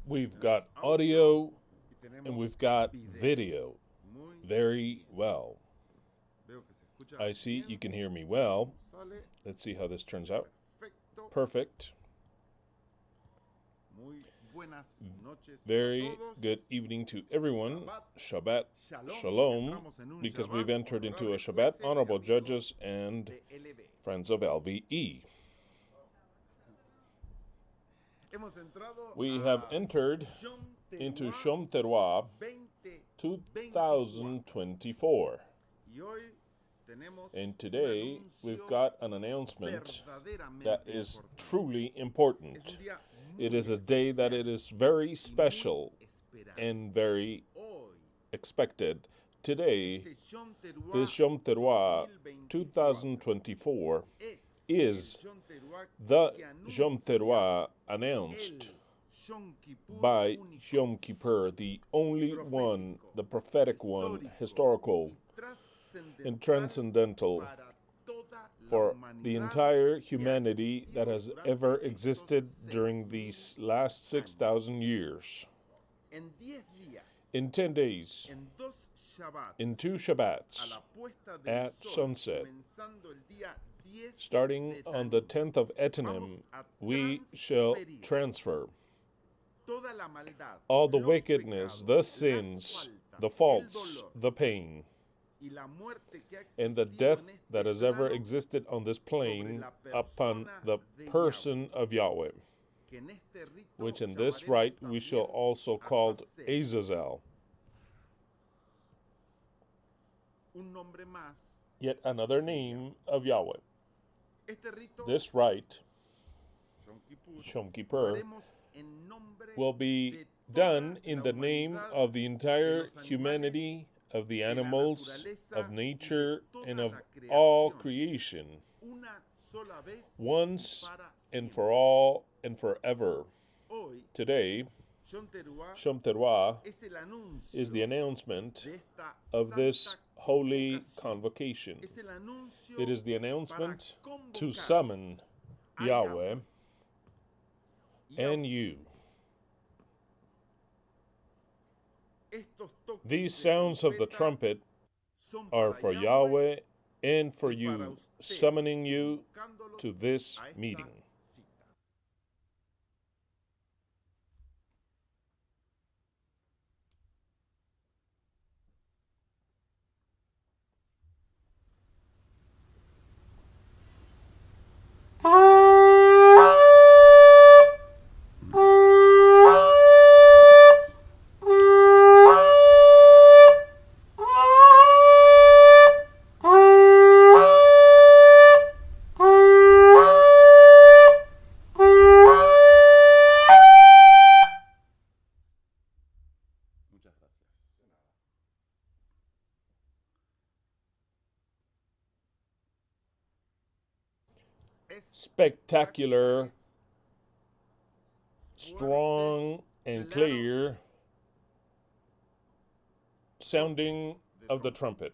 We've got audio and we've got video. Very well. I see you can hear me well. Let's see how this turns out. Perfect. Very good evening to everyone. Shabbat Shalom, because we've entered into a Shabbat, honorable judges and friends of LVE. We have entered into YOM TERUAH 2024. And today we've got an announcement that is truly important. It is a day that it is very special and very expected. Today, this YOM TERUAH 2024 is the YOM TERUAH announced by Yom Kippur, the only one, the prophetic one, historical and transcendental for the entire humanity that has ever existed during these last 6,000 years. In 10 days, in 2 Shabbats, at sunset, starting on the 10th of Ethanim, we shall transfer all the wickedness, the sins, the faults, the pain, and the death that has ever existed on this plane upon the person of Yahweh, which in this rite we shall also call Azazel. Yet another name of Yahweh. This rite, Yom Kippur, will be done in the name of the entire humanity, of the animals, of nature, and of all creation, once and for all and forever. Today, YOM TERUAH is the announcement of this holy convocation. It is the announcement to summon Yahweh and you. These sounds of the trumpet are for Yahweh and for you, summoning you to this meeting. Spectacular, strong, and clear sounding of the trumpet.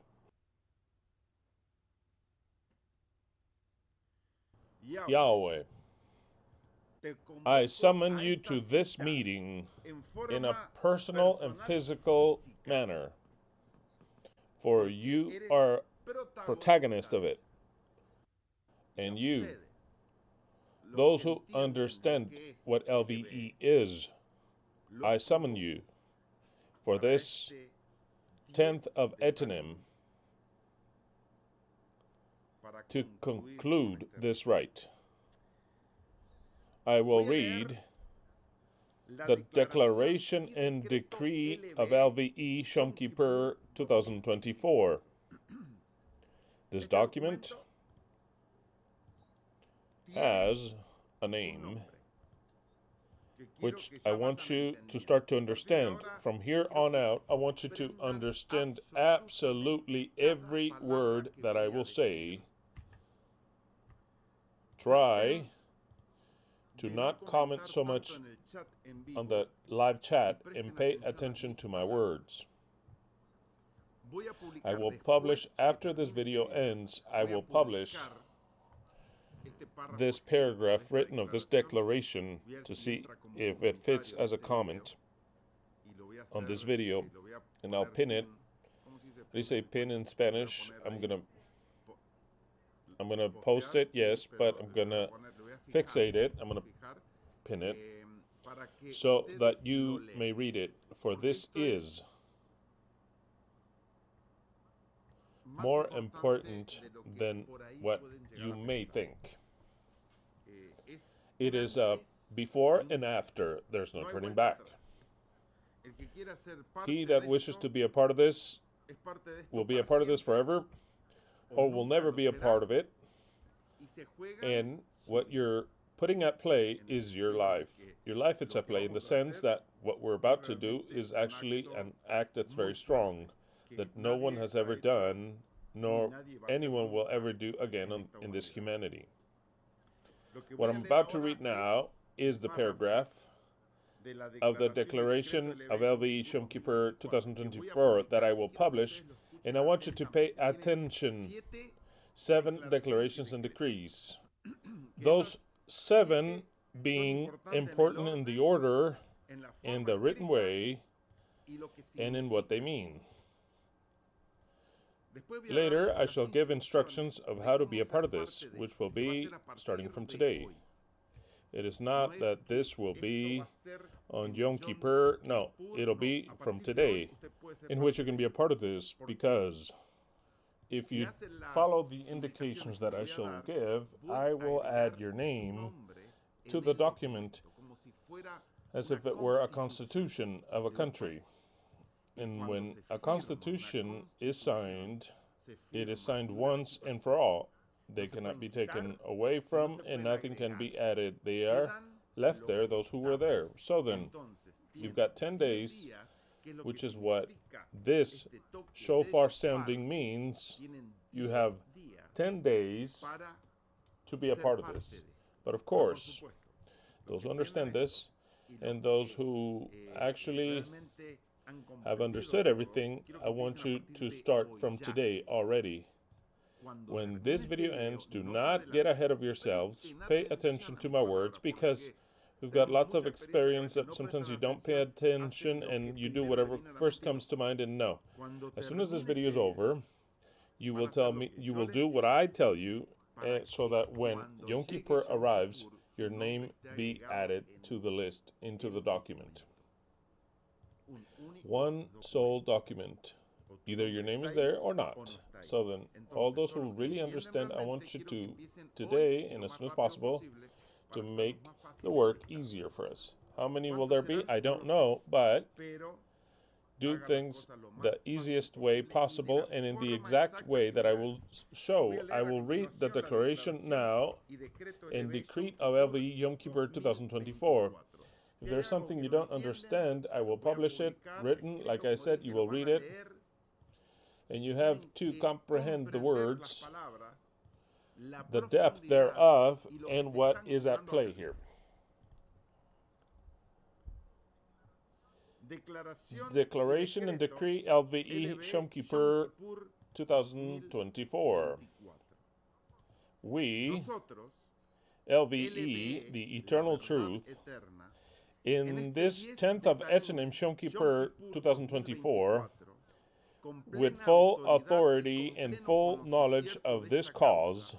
Yahweh, I summon you to this meeting in a personal and physical manner, for you are protagonist of it. And you, those who understand what LVE is, I summon you for this 10th of Ethanim to conclude this rite. I will read the Declaration and Decree of LVE YOM Kippur 2024. This document has a name which I want you to start to understand. From here on out, I want you to understand absolutely every word that I will say. Try to not comment so much on the live chat and pay attention to my words. I will publish, after this video ends, I will publish this paragraph written of this declaration to see if it fits as a comment on this video, and I'll pin it. They say pin in Spanish. I'm gonna post it, yes, but I'm gonna fixate it. I'm gonna pin it so that you may read it. For this is more important than what you may think. It is a before and after. There's no turning back. He that wishes to be a part of this will be a part of this forever, or will never be a part of it. And what you're putting at play is your life. Your life is at play in the sense that what we're about to do is actually an act that's very strong, that no one has ever done, nor anyone will ever do again in this humanity. What I'm about to read now is the paragraph of the Declaration of YHWH Yom Kippur 2024 that I will publish, and I want you to pay attention. 7 declarations and decrees. Those 7 being important in the order, in the written way, and in what they mean. Later, I shall give instructions of how to be a part of this, which will be starting from today. It is not that this will be on Yom Kippur. No, it'll be from today, in which you can be a part of this, because if you follow the indications that I shall give, I will add your name to the document as if it were a constitution of a country. And when a constitution is signed, it is signed once and for all. They cannot be taken away from, and nothing can be added. They are left there, those who were there. So then, you've got 10 days, which is what this shofar sounding means. You have 10 days to be a part of this. But of course, those who understand this, and those who actually have understood everything, I want you to start from today already. When this video ends, do not get ahead of yourselves. Pay attention to my words, because we've got lots of experience that sometimes you don't pay attention and you do whatever first comes to mind, and no. As soon as this video is over, you will tell me, you will do what I tell you, so that when Yom Kippur arrives, your name be added to the list, into the document. One sole document. Either your name is there or not. So then, all those who really understand, I want you to, today and as soon as possible, to make the work easier for us. How many will there be? I don't know, but do things the easiest way possible and in the exact way that I will show. I will read the declaration now and decree of YHWH Yom Kippur 2024. If there's something you don't understand, I will publish it, written. Like I said, you will read it, and you have to comprehend the words, the depth thereof, and what is at play here. Declaration and Decree YHWH Yom Kippur 2024. We, YHWH, the eternal truth, in this 10th of Etchanim Yom Kippur 2024, with full authority and full knowledge of this cause,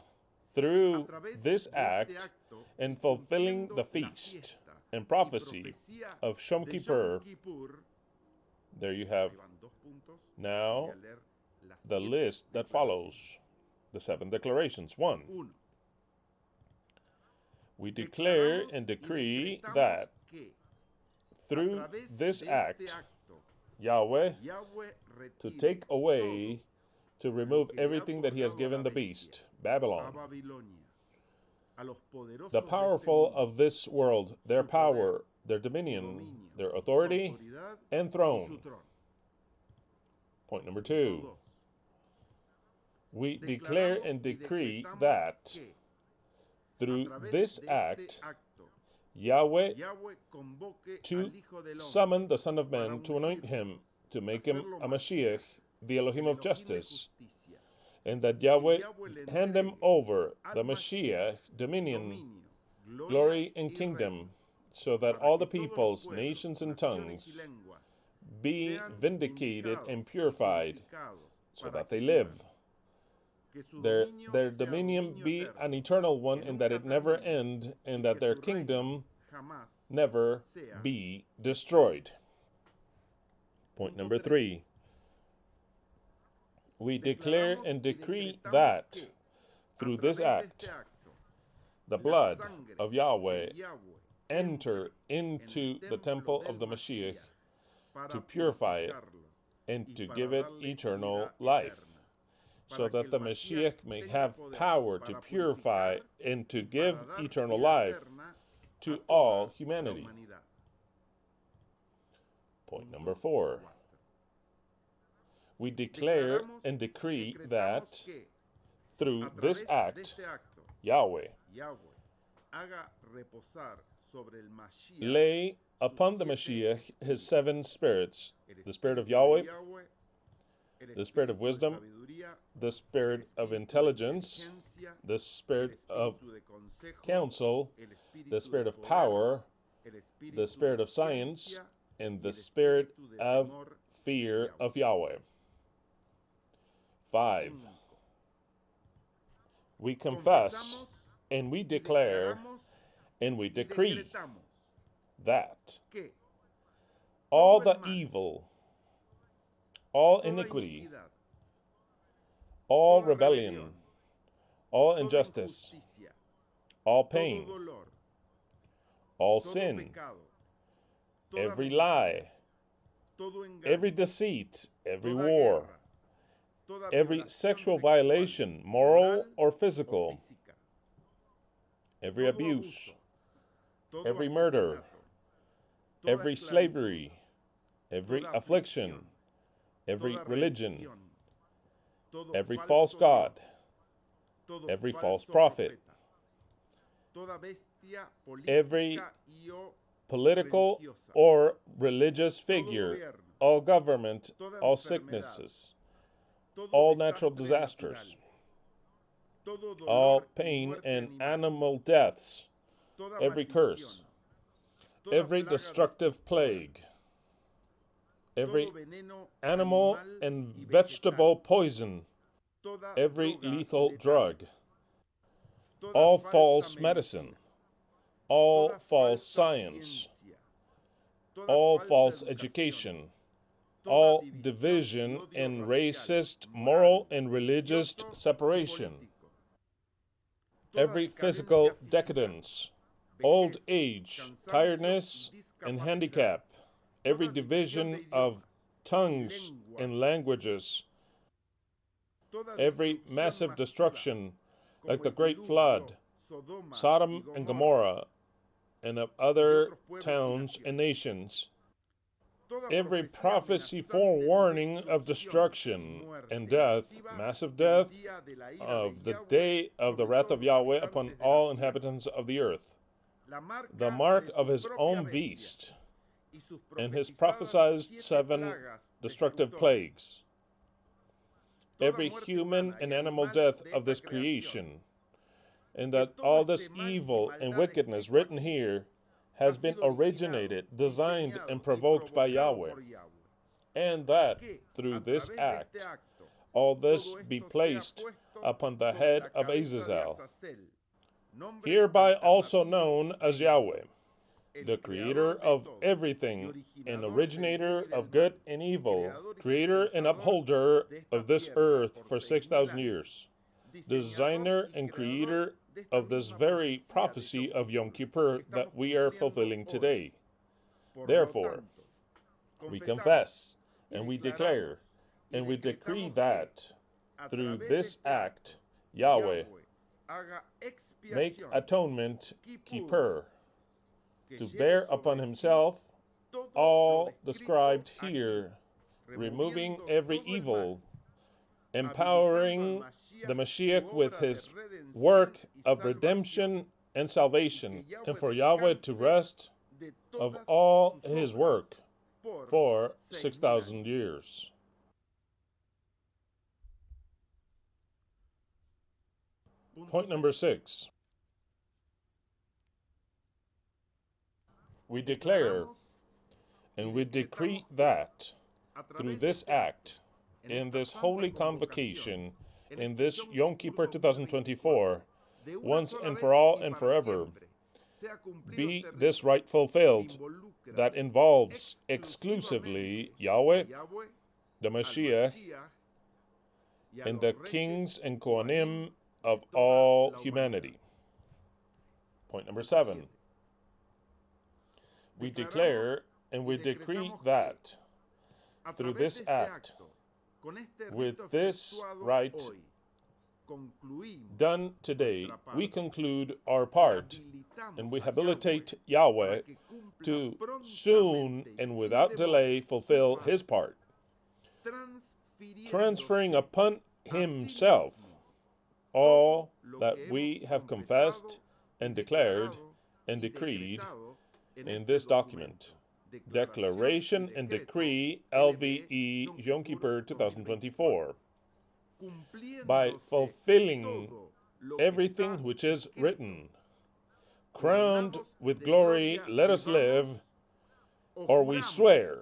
through this act, and fulfilling the feast and prophecy of Yom Kippur. There you have now the list that follows, the 7 declarations. 1. We declare and decree that through this act, Yahweh, to take away, to remove everything that he has given the beast, Babylon, the powerful of this world, their power, their dominion, their authority, and throne. Point number 2. We declare and decree that through this act, Yahweh to summon the Son of Man, to anoint him, to make him a Mashiach, the Elohim of justice, and that Yahweh hand them over the Mashiach, dominion, glory, and kingdom, so that all the peoples, nations, and tongues be vindicated and purified, so that they live. Their dominion be an eternal one, and that it never end, and that their kingdom never be destroyed. Point number 3. We declare and decree that through this act, the blood of Yahweh enter into the temple of the Mashiach to purify it and to give it eternal life, so that the Mashiach may have power to purify and to give eternal life to all humanity. Point number 4. We declare and decree that through this act, Yahweh lay upon the Mashiach his 7 spirits, the spirit of Yahweh, the spirit of wisdom, the spirit of intelligence, the spirit of counsel, the spirit of power, the spirit of science, and the spirit of fear of Yahweh. 5. We confess and we declare and we decree that all the evil, all iniquity, all rebellion, all injustice, all pain, all sin, every lie, every deceit, every war, every sexual violation, moral or physical, every abuse, every murder, every slavery, every affliction, every religion, every false god, every false prophet, every political or religious figure, all government, all sicknesses, all natural disasters, all pain and animal deaths, every curse, every destructive plague, every animal and vegetable poison, every lethal drug, all false medicine, all false science, all false education, all division and racist, moral and religious separation, every physical decadence, old age, tiredness, and handicap, every division of tongues and languages, every massive destruction like the great flood, Sodom and Gomorrah, and of other towns and nations, every prophecy forewarning of destruction and death, massive death, of the day of the wrath of Yahweh upon all inhabitants of the earth, the mark of his own beast, and his prophesied 7 destructive plagues, every human and animal death of this creation, and that all this evil and wickedness written here has been originated, designed, and provoked by Yahweh, and that through this act all this be placed upon the head of Azazel, hereby also known as Yahweh, the creator of everything, and originator of good and evil, creator and upholder of this earth for 6,000 years, designer and creator of this very prophecy of Yom Kippur that we are fulfilling today. Therefore, we confess and we declare and we decree that through this act, Yahweh make atonement, Kippur, to bear upon himself all described here, removing every evil, empowering the Mashiach with his work of redemption and salvation, and for Yahweh to rest of all his work for 6,000 years. Point number 6. We declare and we decree that through this act, in this holy convocation, in this Yom Kippur 2024, once and for all and forever, be this rite fulfilled that involves exclusively Yahweh, the Mashiach, and the kings and Kohanim of all humanity. Point number 7. We declare and we decree that through this act, with this rite done today, we conclude our part and we habilitate Yahweh to soon and without delay fulfill his part, transferring upon himself all that we have confessed and declared and decreed in this document, Declaration and Decree LVE Yom Kippur 2024, by fulfilling everything which is written. Crowned with glory, let us live, or we swear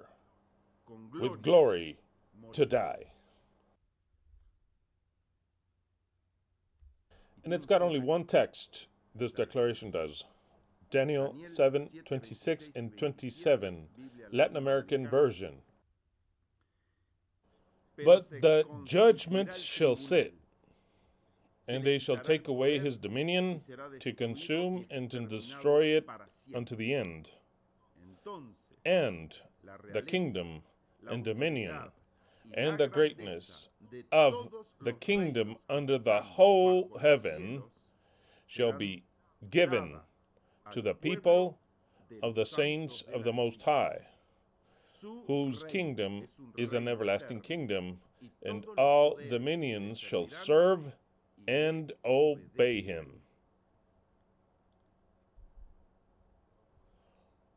with glory to die. And it's got only one text, this declaration does. Daniel 7, 26 and 27, Latin American version. But the judgments shall sit, and they shall take away his dominion, to consume and to destroy it unto the end. And the kingdom and dominion and the greatness of the kingdom under the whole heaven shall be given to the people of the saints of the Most High, whose kingdom is an everlasting kingdom, and all dominions shall serve and obey him.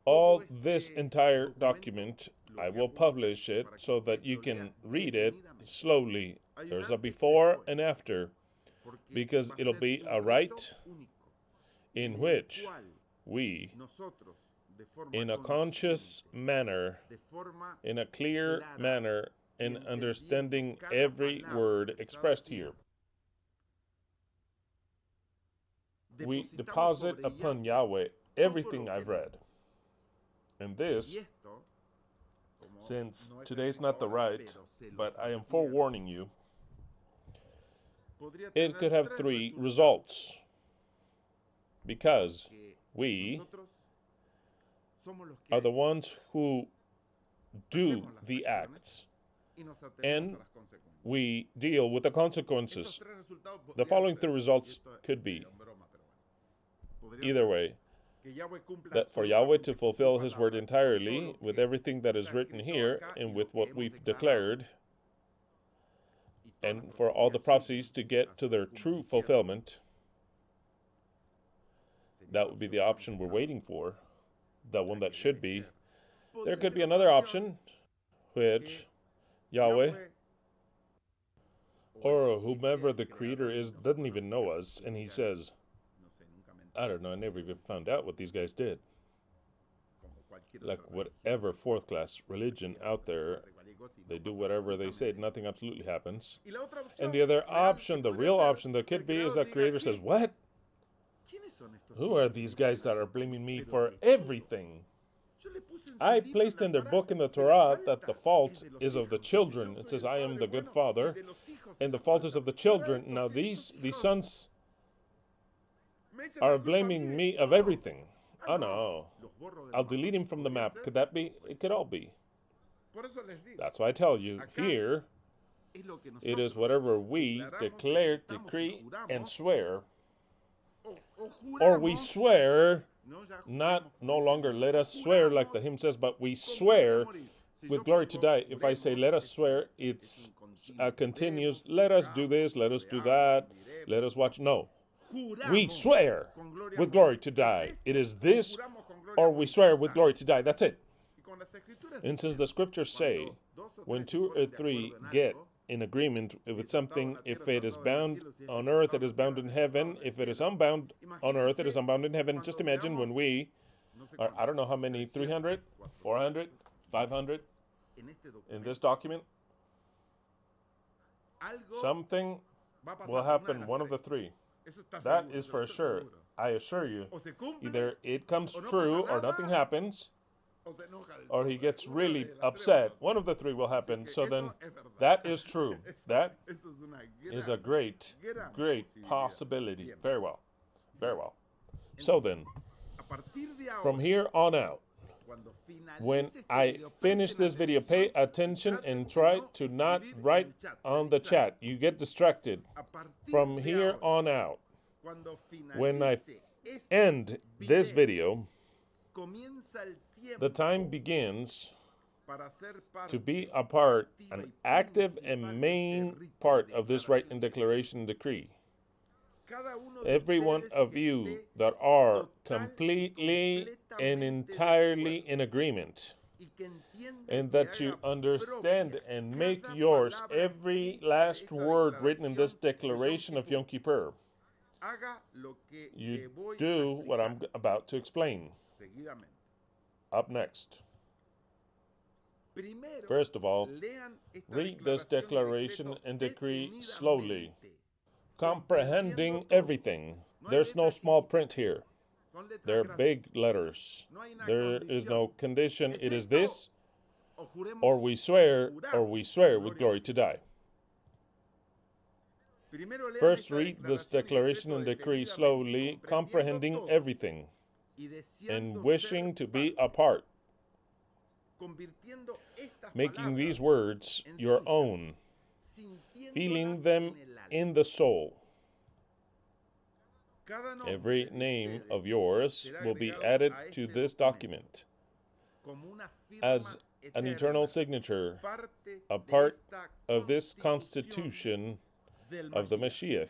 All this entire document, I will publish it so that you can read it slowly. There's a before and after, because it'll be a rite in which we, in a conscious manner, in a clear manner, in understanding every word expressed here, we deposit upon Yahweh everything I've read. And this, since today's not the rite, but I am forewarning you, it could have 3 results. Because we are the ones who do the acts, and we deal with the consequences. The following 3 results could be, either way, that for Yahweh to fulfill his word entirely, with everything that is written here, and with what we've declared, and for all the prophecies to get to their true fulfillment. That would be the option we're waiting for, the one that should be. There could be another option, which Yahweh, or whomever the Creator is, doesn't even know us, and he says, I don't know, I never even found out what these guys did. Like whatever 4th-class religion out there, they do whatever they say, nothing absolutely happens. And the other option, the real option that could be, is that Creator says, what? Who are these guys that are blaming me for everything? I placed in their book in the Torah that the fault is of the children. It says, I am the good father, and the fault is of the children. Now these sons are blaming me of everything. Oh no, I'll delete him from the map. Could that be? It could all be. That's why I tell you, here, it is whatever we declare, decree, and swear. Or we swear, no longer let us swear like the hymn says, but we swear with glory to die. If I say let us swear, it's continuous, let us do this, let us do that, let us watch. No, we swear with glory to die. It is this, or we swear with glory to die. That's it. And since the scriptures say, when 2 or 3 get in agreement with something. If it is bound on earth, it is bound in heaven. If it is unbound on earth, it is unbound in heaven. Just imagine when we are, I don't know how many, 300, 400, 500 in this document. Something will happen, one of the three. That is for sure. I assure you. Either it comes true or nothing happens, or he gets really upset. One of the three will happen. So then that is true. That is a great, great possibility. Very well. Very well. So then, from here on out, when I finish this video, pay attention and try to not write on the chat. You get distracted. From here on out, when I end this video, the time begins to be a part, an active and main part of this right and declaration decree. Every one of you that are completely and entirely in agreement, and that you understand and make yours every last word written in this declaration of Yom Kippur, you do what I'm about to explain. Up next. First of all, read this declaration and decree slowly, comprehending everything. There's no small print here. They're big letters. There is no condition. It is this, or we swear with glory to die. First, read this declaration and decree slowly, comprehending everything, and wishing to be a part, making these words your own, feeling them in the soul. Every name of yours will be added to this document as an eternal signature, a part of this constitution of the Mashiach.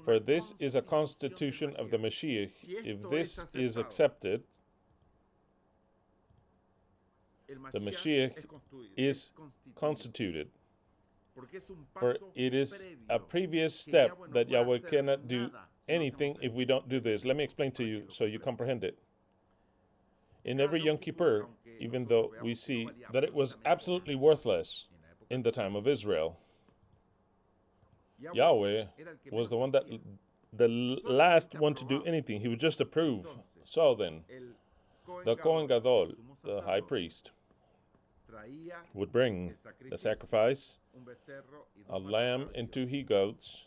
For this is a constitution of the Mashiach. If this is accepted, the Mashiach is constituted. For it is a previous step that Yahweh cannot do anything if we don't do this. Let me explain to you so you comprehend it. In every Yom Kippur, even though we see that it was absolutely worthless in the time of Israel, Yahweh was the last one to do anything. He would just approve. So then, the Kohen Gadol, the high priest, would bring the sacrifice, a lamb and 2 he-goats.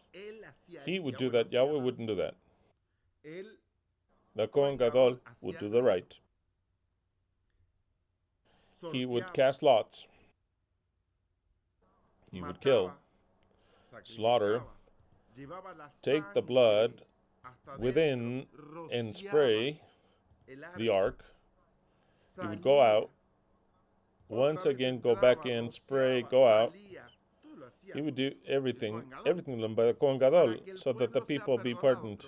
He would do that. Yahweh wouldn't do that. The Kohen Gadol would do the right. He would cast lots. He would kill, slaughter, take the blood within and spray the ark. He would go out, once again go back in, spray, go out. He would do everything done by the Kohen Gadol, so that the people be pardoned.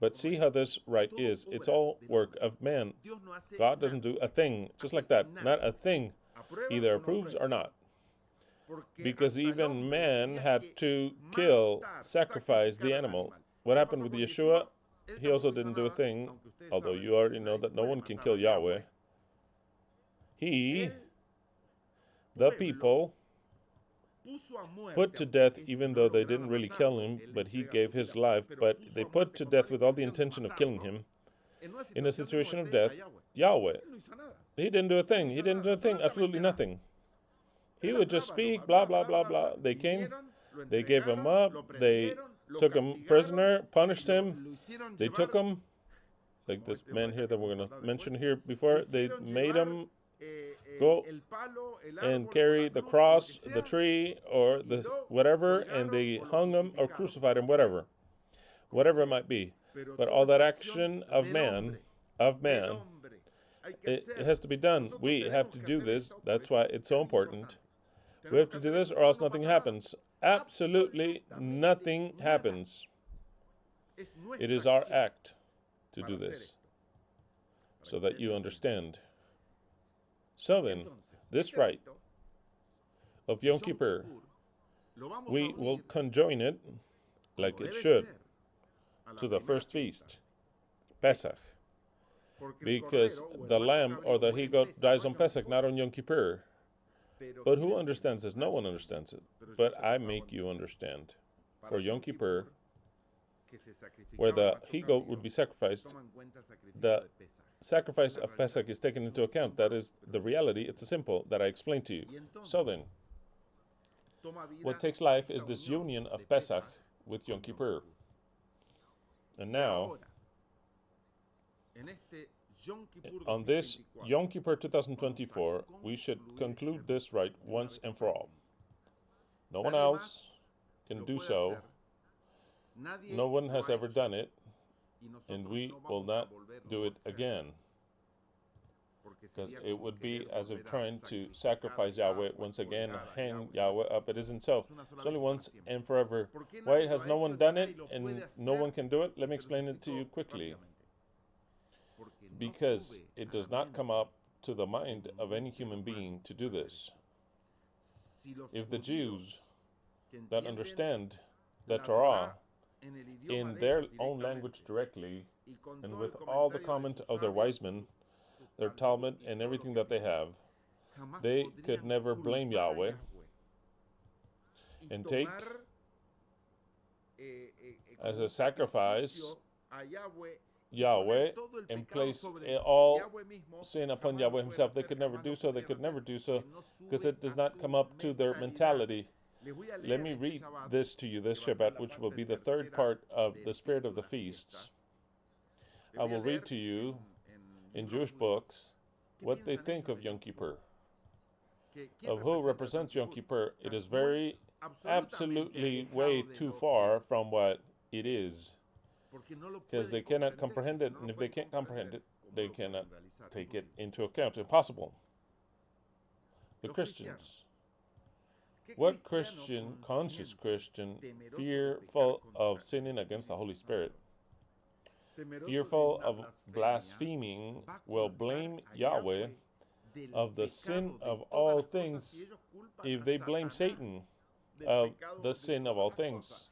But see how this right is. It's all work of man. God doesn't do a thing, just like that. Not a thing. Either approves or not. Because even man had to kill, sacrifice the animal. What happened with Yeshua? He also didn't do a thing, although you already know that no one can kill Yahweh. He, the people, put to death, even though they didn't really kill him, but he gave his life, but they put to death with all the intention of killing him. In a situation of death, Yahweh, he didn't do a thing. He didn't do a thing, absolutely nothing. He would just speak, blah, blah, blah, blah. They came, they gave him up, they took him prisoner, punished him, they took him, like this man here that we're going to mention here before, they made him go and carry the cross, the tree, or the whatever, and they hung him or crucified him, whatever it might be. But all that action of man, it has to be done. We have to do this. That's why it's so important. We have to do this, or else nothing happens. Absolutely nothing happens. It is our act to do this, so that you understand. So then, this rite of Yom Kippur we will conjoin it like it should to the first feast, Pesach, because the lamb or the he-goat dies on Pesach, not on Yom Kippur. But who understands this? No one understands it. But I make you understand. For Yom Kippur, where the he-goat would be sacrificed, the sacrifice of Pesach is taken into account. That is the reality. It's a simple that I explained to you. So then, what takes life is this union of Pesach with Yom Kippur. And now, on this Yom Kippur 2024, we should conclude this rite once and for all. No one else can do so. No one has ever done it, and we will not do it again. Because it would be as if trying to sacrifice Yahweh once again, hang Yahweh up. It isn't so. It's only once and forever. Why has no one done it and no one can do it? Let me explain it to you quickly. Because it does not come up to the mind of any human being to do this. If the Jews that understand the Torah in their own language directly, and with all the comment of their wise men, their Talmud, and everything that they have, they could never blame Yahweh and take as a sacrifice Yahweh and place all sin upon Yahweh himself. They could never do so. They could never do so because it does not come up to their mentality. Let me read this to you, this Shabbat, which will be the third part of the spirit of the feasts. I will read to you in Jewish books what they think of Yom Kippur, of who represents Yom Kippur. It is very, absolutely way too far from what it is, because they cannot comprehend it, and if they can't comprehend it, they cannot take it into account. Impossible. The Christians. What Christian, conscious Christian, fearful of sinning against the Holy Spirit, fearful of blaspheming, will blame Yahweh of the sin of all things if they blame Satan of the sin of all things.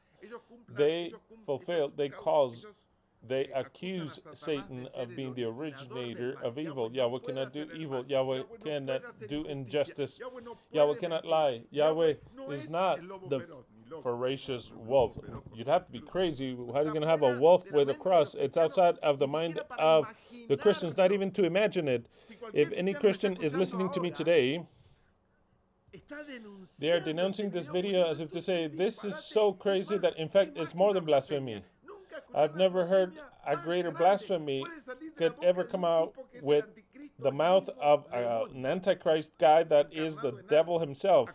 They accuse Satan of being the originator of evil. Yahweh cannot do evil. Yahweh cannot do injustice. Yahweh cannot lie. Yahweh is not the voracious wolf. You'd have to be crazy. How are you going to have a wolf with a cross? It's outside of the mind of the Christians, not even to imagine it. If any Christian is listening to me today, they are denouncing this video as if to say, this is so crazy that in fact it's more than blasphemy. I've never heard a greater blasphemy could ever come out with the mouth of an antichrist guy that is the devil himself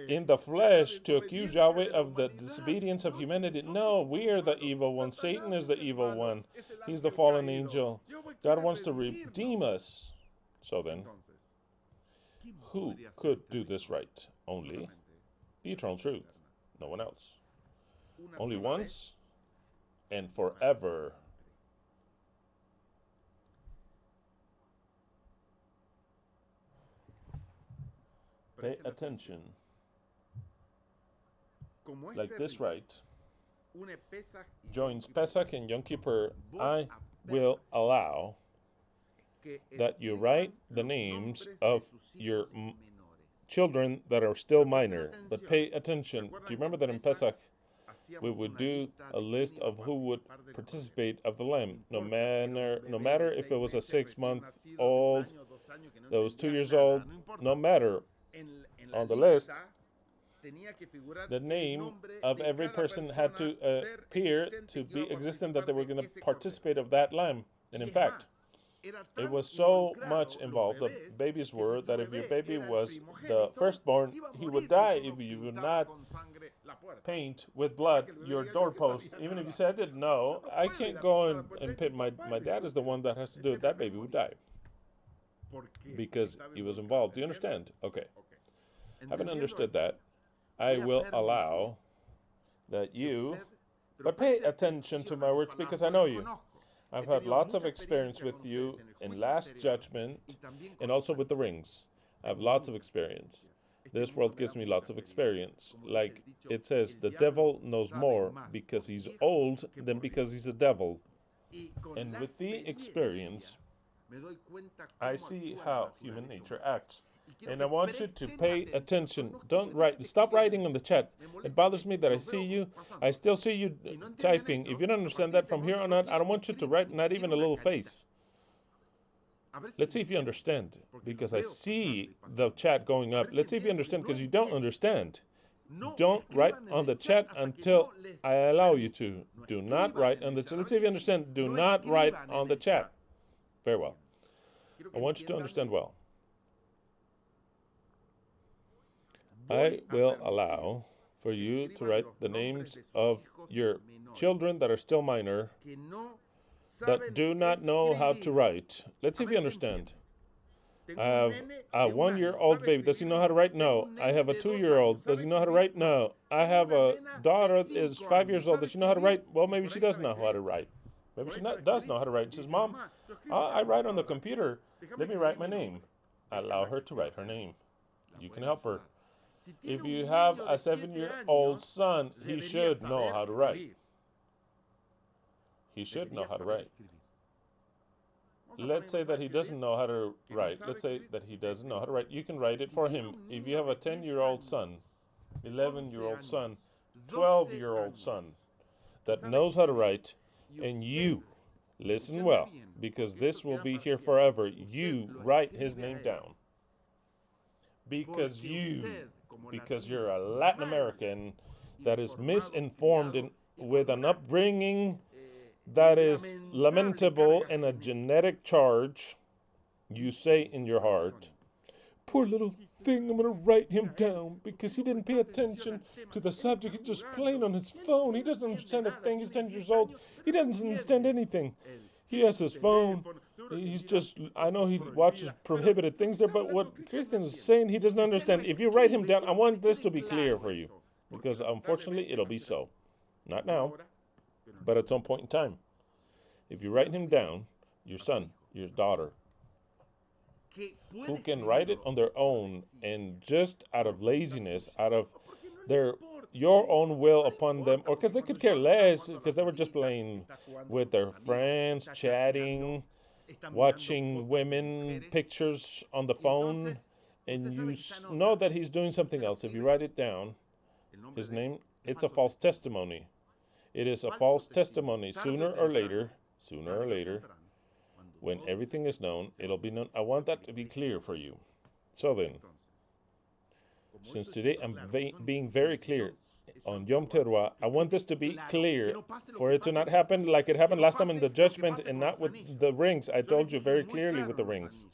in the flesh to accuse Yahweh of the disobedience of humanity. No, we are the evil one. Satan is the evil one. He's the fallen angel. God wants to redeem us. So then, who could do this right? Only the eternal truth. No one else. Only once and forever. Pay attention. Like this rite joins Pesach and Yom Kippur, I will allow that you write the names of your children that are still minor. But pay attention. Do you remember that in Pesach we would do a list of who would participate of the lamb, no matter if it was a 6-month-old, that was 2 years old, no matter. On the list, the name of every person had to appear to be existent, that they were going to participate of that lamb. And in fact, it was so much involved, the babies were, that if your baby was the firstborn, he would die if you would not paint with blood your doorpost. Even if you said, I didn't know, I can't go and paint, my dad is the one that has to do it, that baby would die. Because he was involved. Do you understand? Okay. Having understood that, I will allow that you, but pay attention to my words because I know you. I've had lots of experience with you in Last Judgment and also with the rings. I have lots of experience. This world gives me lots of experience. Like it says, the devil knows more because he's old than because he's a devil. And with the experience, I see how human nature acts. And I want you to pay attention. Don't write. Stop writing on the chat. It bothers me that I see you. I still see you typing. If you don't understand that from here on out, I don't want you to write not even a little face. Let's see if you understand. Because I see the chat going up. Let's see if you understand, because you don't understand. Don't write on the chat until I allow you to. Do not write on the chat. Let's see if you understand. Do not write on the chat. Very well. I want you to understand well. I will allow for you to write the names of your children that are still minor, that do not know how to write. Let's see if you understand. I have a 1-year-old baby. Does he know how to write? No. I have a 2-year-old. Does he know how to write? No. I have a daughter that is 5 years old. Does she know how to write? Well, maybe she does know how to write. Maybe she does know how to write. She says, Mom, I write on the computer. Let me write my name. Allow her to write her name. You can help her. If you have a 7-year-old son, he should know how to write. He should know how to write. Let's say that he doesn't know how to write. Let's say that he doesn't know how to write. You can write it for him. If you have a 10-year-old son, 11-year-old son, 12-year-old son that knows how to write, and you, listen well, because this will be here forever, you write his name down. Because you're a Latin American that is misinformed and with an upbringing that is lamentable and a genetic charge, you say in your heart, poor little thing, I'm going to write him down because he didn't pay attention to the subject. He's just playing on his phone. He doesn't understand a thing. He's 10 years old. He doesn't understand anything. He has his phone. He's just, I know he watches prohibited things there, but what Christian is saying, he doesn't understand. If you write him down, I want this to be clear for you, because unfortunately it'll be so. Not now, but at some point in time. If you write him down, your son, your daughter, who can write it on their own and just out of laziness, out of your own will upon them, or because they could care less, because they were just playing with their friends, chatting, watching women pictures on the phone, and you know that he's doing something else. If you write it down, his name, it's a false testimony. It is a false testimony. Sooner or later, when everything is known, it'll be known. I want that to be clear for you. So then, since today I'm being very clear on Yom Teruah, I want this to be clear, for it to not happen like it happened last time in the judgment and not with the rings. I told you very clearly with the rings.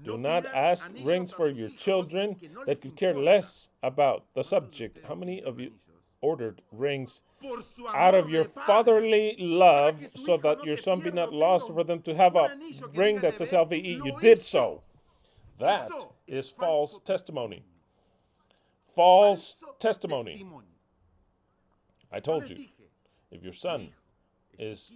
Do not ask rings for your children that could care less about the subject. How many of you ordered rings out of your fatherly love so that your son be not lost, for them to have a ring that says LVE? You did so. That is false testimony. False testimony. I told you, if your son is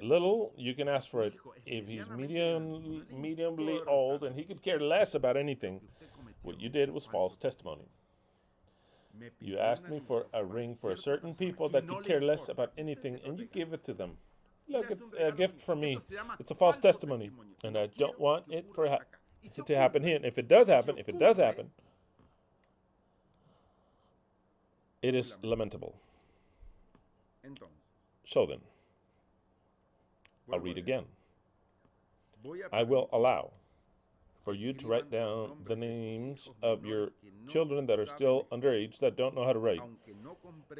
little, you can ask for it. If he's mediumly old and he could care less about anything, what you did was false testimony. You asked me for a ring for certain people that could care less about anything, and you gave it to them. Look, it's a gift from me. It's a false testimony, and I don't want it to happen here. And if it does happen, it is lamentable. So then, I'll read again. I will allow for you to write down the names of your children that are still underage, that don't know how to write,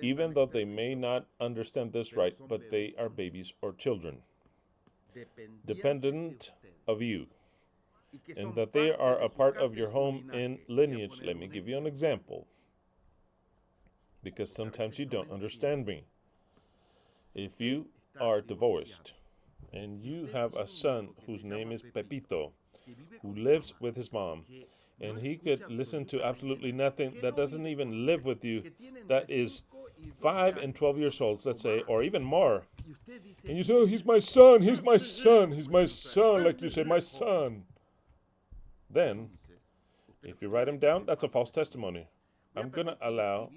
even though they may not understand this right, but they are babies or children, dependent of you, and that they are a part of your home and lineage. Let me give you an example, because sometimes you don't understand me. If you are divorced and you have a son whose name is Pepito, who lives with his mom, and he could listen to absolutely nothing, that doesn't even live with you, that is 5 and 12 years old, let's say, or even more, and you say, oh, he's my son, like you say, my son, then If you write them down, that's a false testimony. I'm going to allow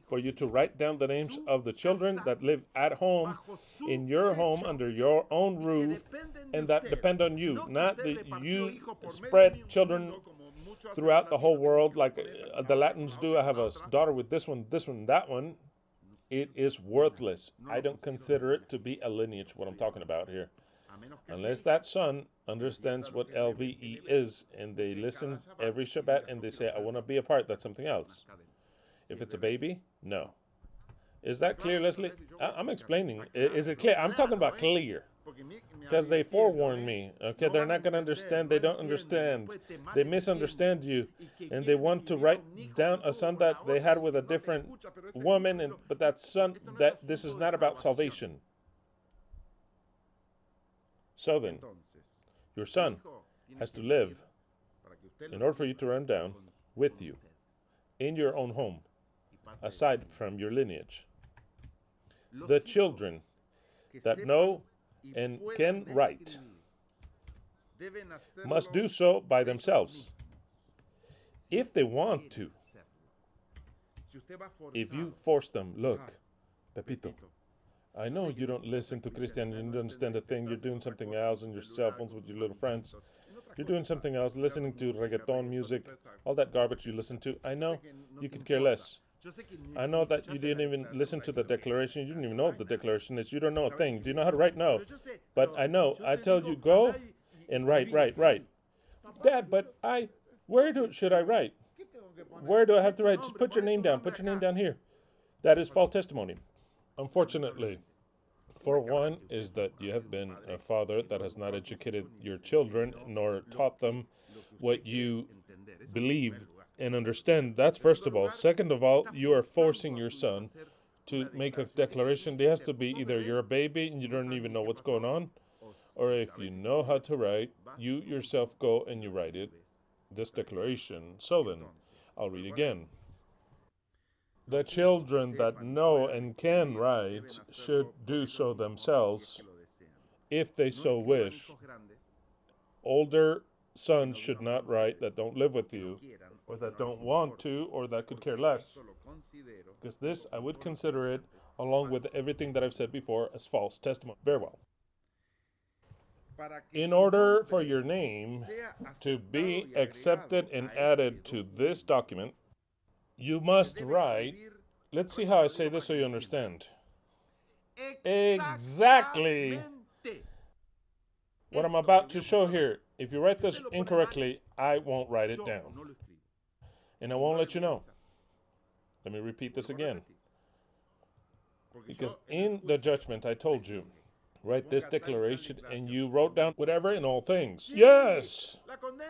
for you to write down the names of the children that live at home, in your home, under your own roof, and that depend on you. Not that you spread children throughout the whole world like the Latins do. I have a daughter with this one, that one. It is worthless. I don't consider it to be a lineage, what I'm talking about here. Unless that son understands what LVE is and they listen every Shabbat and they say, I want to be a part, that's something else. If it's a baby, no. Is that clear, Leslie? I'm explaining. Is it clear? I'm talking about clear. Because they forewarned me. Okay, they're not going to understand. They don't understand. They misunderstand you. And they want to write down a son that they had with a different woman. But that son, this is not about salvation. So then, your son has to live, in order for you to run down, with you, in your own home, aside from your lineage. The children that know and can write must do so by themselves, if they want to. If you force them, look, Pepito, I know you don't listen to Christian, you don't understand a thing, you're doing something else on your cell phones with your little friends. You're doing something else, listening to reggaeton music, all that garbage you listen to. I know you could care less. I know that you didn't even listen to the declaration. You didn't even know what the declaration is. You don't know a thing. Do you know how to write? No. But I know. I tell you, go and write. Dad, but should I write? Where do I have to write? Just put your name down. Put your name down here. That is false testimony. Unfortunately, for one, is that you have been a father that has not educated your children nor taught them what you believe and understand. That's first of all. Second of all, you are forcing your son to make a declaration. There has to be either you're a baby and you don't even know what's going on, or if you know how to write, you yourself go and you write it, this declaration. So then, I'll read again. The children that know and can write should do so themselves, if they so wish. Older sons should not write that don't live with you, or that don't want to, or that could care less. Because this, I would consider it, along with everything that I've said before, as false testimony. Very well. In order for your name to be accepted and added to this document, you must write, let's see how I say this so you understand. Exactly what I'm about to show here. If you write this incorrectly, I won't write it down. And I won't let you know. Let me repeat this again. Because in the judgment, I told you, write this declaration, and you wrote down whatever in all things. Yes!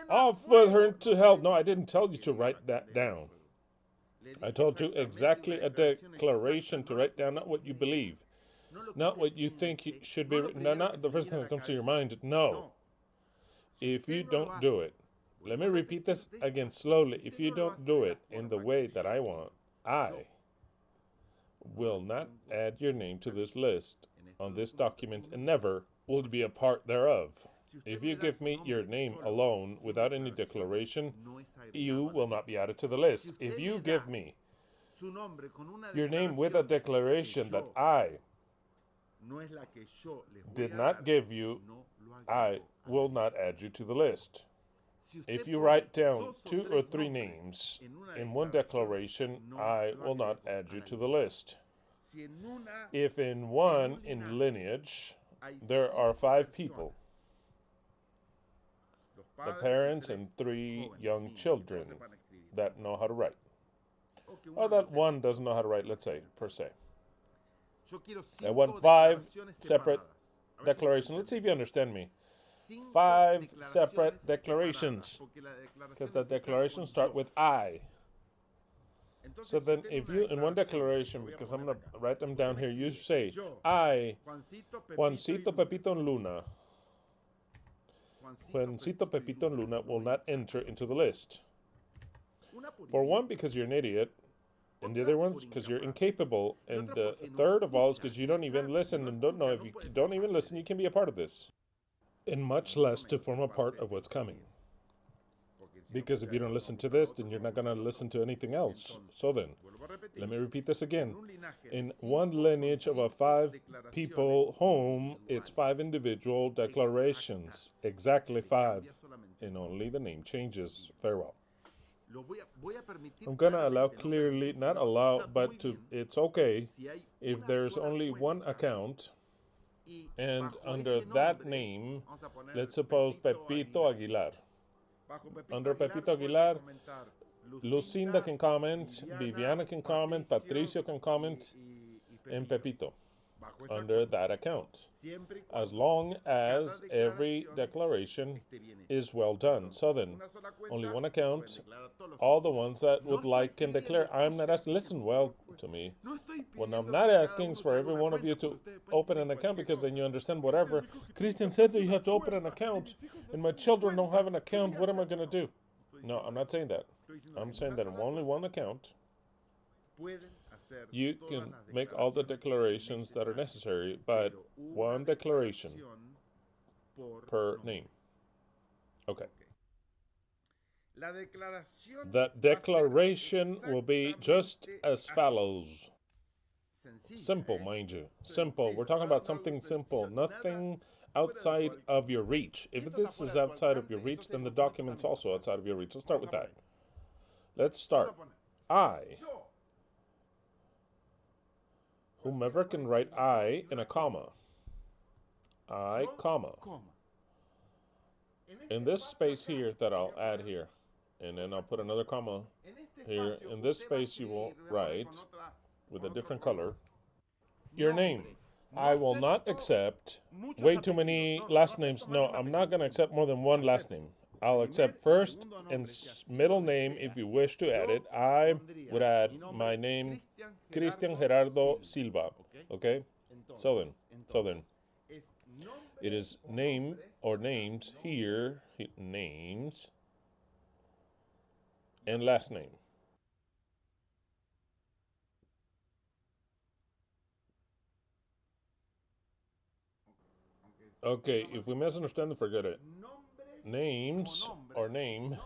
Off with her to hell. No, I didn't tell you to write that down. I told you exactly a declaration to write down, not what you believe. Not what you think should be written down, not the first thing that comes to your mind. No. If you don't do it, let me repeat this again slowly. If you don't do it in the way that I want, I will not add your name to this list on this document and never will be a part thereof. If you give me your name alone without any declaration, you will not be added to the list. If you give me your name with a declaration that I did not give you, I will not add you to the list. If you write down 2 or 3 names in one declaration, I will not add you to the list. If in one in lineage there are 5 people, the parents and 3 young children that know how to write, or that one doesn't know how to write, let's say, per se. I want 5 separate declarations. Let's see if you understand me. 5 separate declarations, because the declarations start with I. So then if you, in one declaration, because I'm going to write them down here, you say, I, Juancito, Pepito, and Luna. Juancito, Pepito, and Luna will not enter into the list. For one, because you're an idiot, and the other ones, because you're incapable, and the third of all is because you don't even listen and don't know. If you don't even listen, you can be a part of this, and much less to form a part of what's coming. Because if you don't listen to this, then you're not going to listen to anything else. So then, let me repeat this again. In one lineage of a 5-people home, it's 5 individual declarations. Exactly 5. And only the name changes. Very well. I'm going to allow clearly, not allow, but it's okay if there's only one account, and under that name, let's suppose Pepito Aguilar. Under Pepito Aguilar, Lucinda can comment, Viviana can comment, Patricio can comment, and Pepito under that account, as long as every declaration is well done. So then, only one account, all the ones that would like can declare. I'm not asking, listen well to me. What I'm not asking is for every one of you to open an account, because then you understand whatever. Christian said that you have to open an account, and my children don't have an account. What am I going to do? No, I'm not saying that. I'm saying that in only one account, you can make all the declarations that are necessary, but one declaration per name. Okay. The declaration will be just as follows. Simple, mind you. Simple. We're talking about something simple. Nothing outside of your reach. If this is outside of your reach, then the document's also outside of your reach. Let's start with that. Let's start. I. Whomever can write I in a comma. I, comma. In this space here that I'll add here, and then I'll put another comma here. In this space you will write, with a different color, your name. I will not accept way too many last names. No, I'm not going to accept more than one last name. I'll accept first and middle name if you wish to add it. I would add my name, Cristian Gerardo Silva. Okay? So then, it is name or names here, names, and last name. Okay, if we misunderstand it, forget it. Names or name,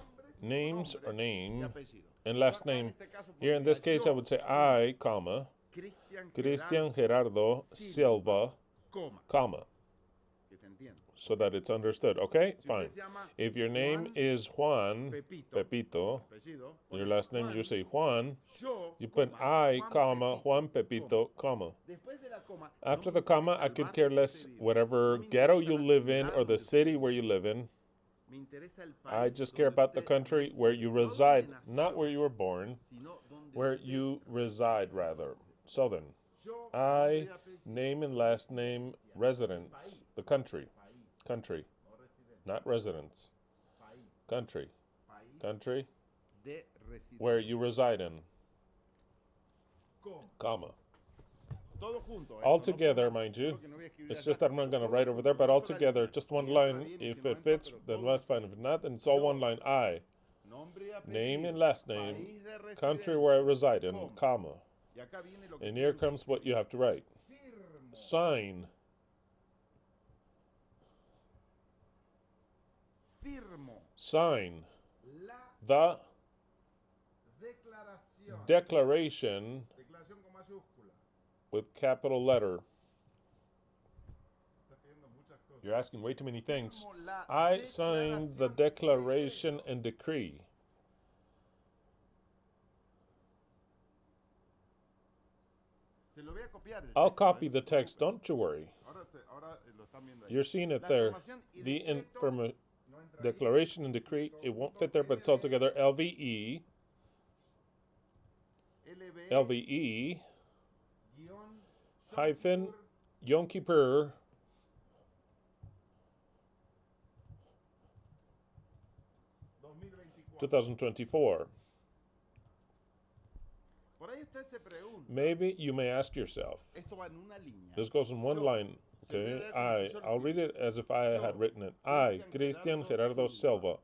and last name. Here in this case, I would say I, comma, Cristian Gerardo Silva, comma, so that it's understood. Okay, fine. If your name is Juan Pepito, your last name you say Juan, you put I, comma, Juan Pepito, comma. After the comma, I could care less whatever ghetto you live in or the city where you live in. I just care about the country where you reside, not where you were born, where you reside, rather. So then, I, name and last name, residence, the country, not residence, country, where you reside in, comma. All together, mind you. It's just that I'm not going to write over there, but all together, just one line. If it fits, then that's fine. If not, then it's all one line. I, name and last name, country where I reside in, comma. And here comes what you have to write. Sign. Sign the declaration with capital letter. You're asking way too many things. I sign the declaration and decree. I'll copy the text, don't you worry. You're seeing it there. The declaration and decree, it won't fit there, but it's all together. LVE, hyphen, Yom Kippur, 2024. Maybe you may ask yourself, this goes in one line, okay? I'll read it as if I had written it. I, Cristian Gerardo Silva.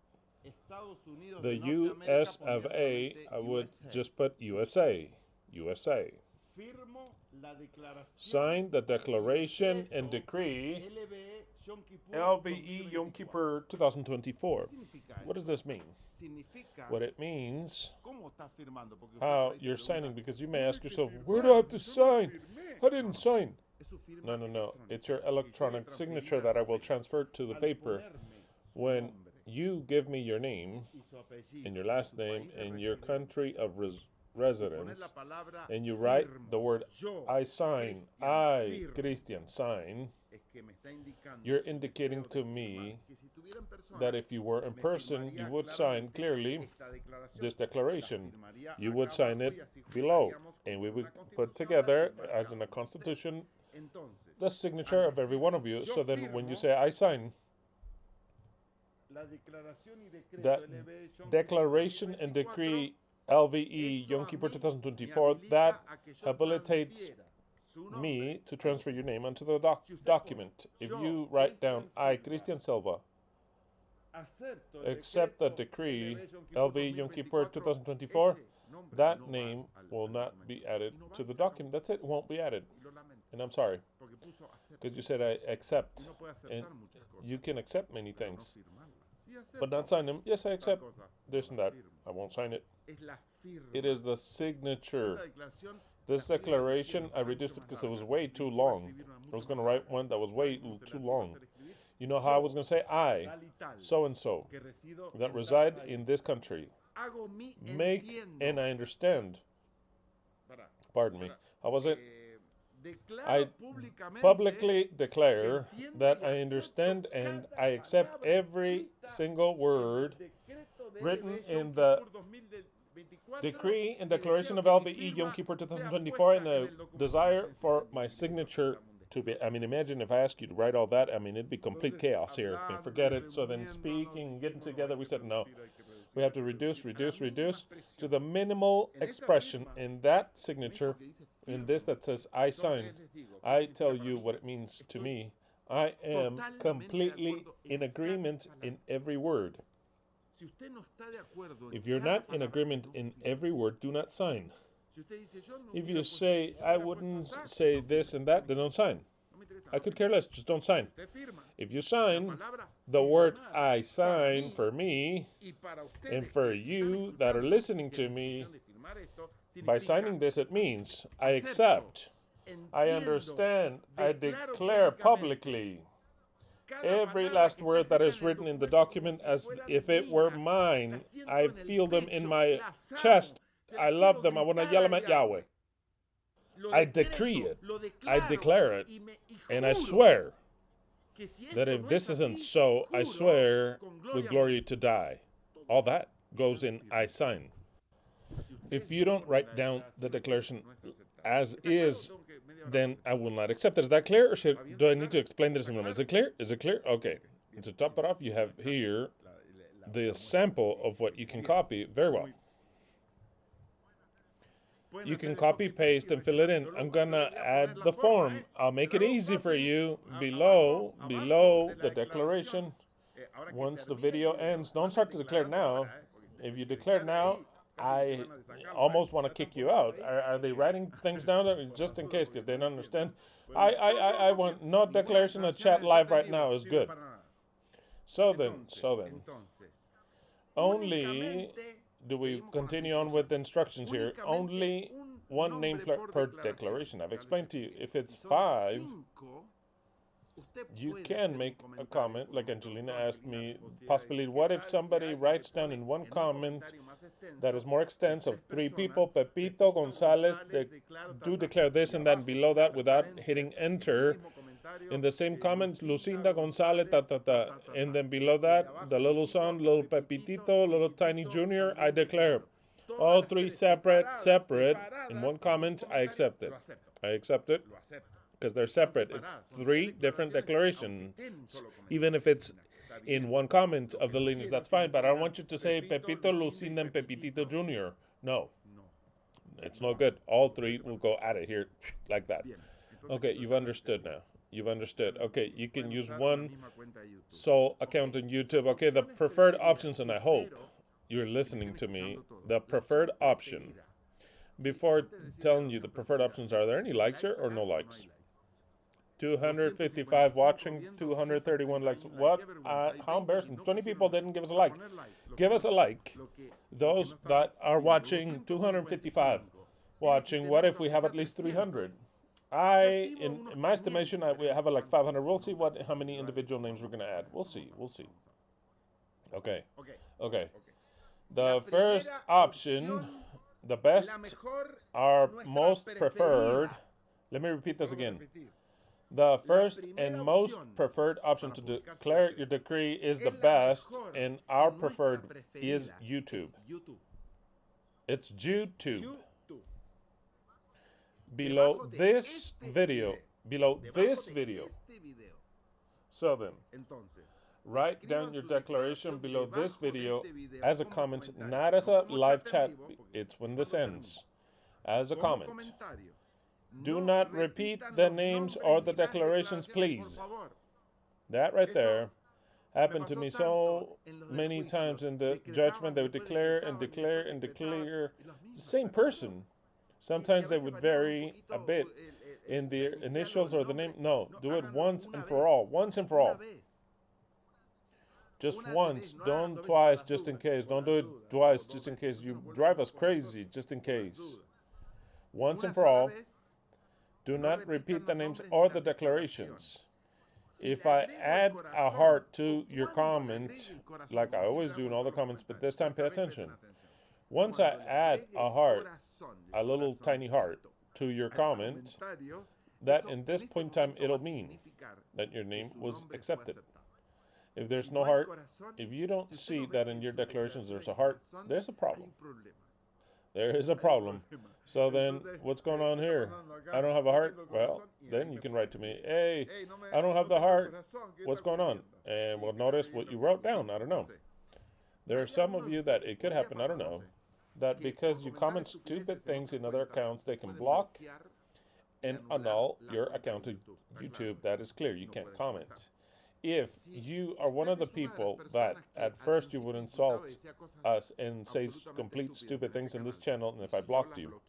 The U.S. of A, I would just put USA. Sign the declaration and decree LVE Yom Kippur 2024. What does this mean? What it means, how you're signing, because you may ask yourself, where do I have to sign? I didn't sign. No. It's your electronic signature that I will transfer to the paper when you give me your name and your last name and your country of residence, and you write the word I sign, I, Christian, sign. You're indicating to me that if you were in person, you would sign clearly this declaration. You would sign it below, and we would put together, as in a constitution, the signature of every one of you. So then when you say I sign, that declaration and decree LVE Yom Kippur 2024, that habilitates me to transfer your name onto the document. If you write down I, Christian Silva, accept the decree LV Yom Kippur 2024, that name will not be added to the document. That's it. It won't be added. And I'm sorry, because you said I accept, and you can accept many things, but not sign them. Yes, I accept this and that. I won't sign it. It is the signature. This declaration, I reduced it because it was way too long. I was going to write one that was way too long. You know how I was going to say? I, so-and-so, that reside in this country, make, and I understand. Pardon me. How was it? I publicly declare that I understand and I accept every single word written in the decree and declaration of LVE Yom Kippur 2024, and a desire for my signature to be. I mean, imagine if I asked you to write all that. I mean, it'd be complete chaos here. And forget it. So then speaking, getting together, we said no. We have to reduce to the minimal expression in that signature, in this that says I signed. I tell you what it means to me. I am completely in agreement in every word. If you're not in agreement in every word, do not sign. If you say, I wouldn't say this and that, then don't sign. I could care less, just don't sign. If you sign, the word I sign for me and for you that are listening to me, by signing this, it means I accept, I understand, I declare publicly every last word that is written in the document as if it were mine. I feel them in my chest. I love them. I want to yell them at Yahweh. I decree it. I declare it. And I swear that if this isn't so, I swear with glory to die. All that goes in I sign. If you don't write down the declaration as is, then I will not accept it. Is that clear, or do I need to explain this in a moment? Is it clear? Is it clear? Okay. And to top it off, you have here the sample of what you can copy very well. You can copy, paste, and fill it in. I'm going to add the form. I'll make it easy for you. Below the declaration, once the video ends, don't start to declare now. If you declare now, I almost want to kick you out. Are they writing things down just in case, because they don't understand? I want no declaration of chat live right now is good. So then, only do we continue on with the instructions here. Only one name per declaration. I've explained to you. If it's 5, you can make a comment, like Angelina asked me, possibly, what if somebody writes down in one comment that is more extensive, 3 people, Pepito, Gonzalez, do declare this and that, and below that, without hitting enter, in the same comment, Lucinda, Gonzalez, and then below that, the little son, little Pepitito, little tiny junior, I declare. All 3 separate, in one comment, I accept it. I accept it. Because they're separate. It's 3 different declarations. Even if it's in one comment of the lineage, that's fine. But I don't want you to say Pepito, Lucinda, and Pepitito Jr. No. It's no good. All 3 will go at it here like that. Okay, you've understood now. You've understood. Okay, you can use one sole account on YouTube. Okay, the preferred options, and I hope you're listening to me. The preferred option. Before telling you the preferred options, are there any likes here or no likes? 255 watching, 231 likes. What? How embarrassing. 20 people didn't give us a like. Give us a like. Those that are watching, 255 watching. What if we have at least 300? In my estimation, we have like 500. We'll see how many individual names we're going to add. We'll see. Okay. The first option, the best, our most preferred. Let me repeat this again. The first and most preferred option to declare your decree is the best, and our preferred is YouTube. It's YouTube. Below this video. So then, write down your declaration below this video as a comment, not as a live chat. It's when this ends. As a comment. Do not repeat the names or the declarations, please. That right there happened to me so many times in the judgment. They would declare and declare and declare. It's the same person. Sometimes they would vary a bit in the initials or the name. No, do it once and for all. Once and for all. Just once. Don't twice, just in case. Don't do it twice, just in case. You drive us crazy, just in case. Once and for all. Do not repeat the names or the declarations. If I add a heart to your comment, like I always do in all the comments, but this time pay attention. Once I add a heart, a little tiny heart, to your comment, that in this point in time, it'll mean that your name was accepted. If there's no heart, if you don't see that in your declarations there's a heart, there's a problem. There is a problem. So then, what's going on here? I don't have a heart? Well, then you can write to me, hey, I don't have the heart. What's going on? And we'll notice what you wrote down. I don't know. There are some of you that it could happen, I don't know, that because you comment stupid things in other accounts, they can block and annul your account to YouTube. That is clear. You can't comment. If you are one of the people that at first you would insult us and say complete stupid things in this channel, and if I blocked you,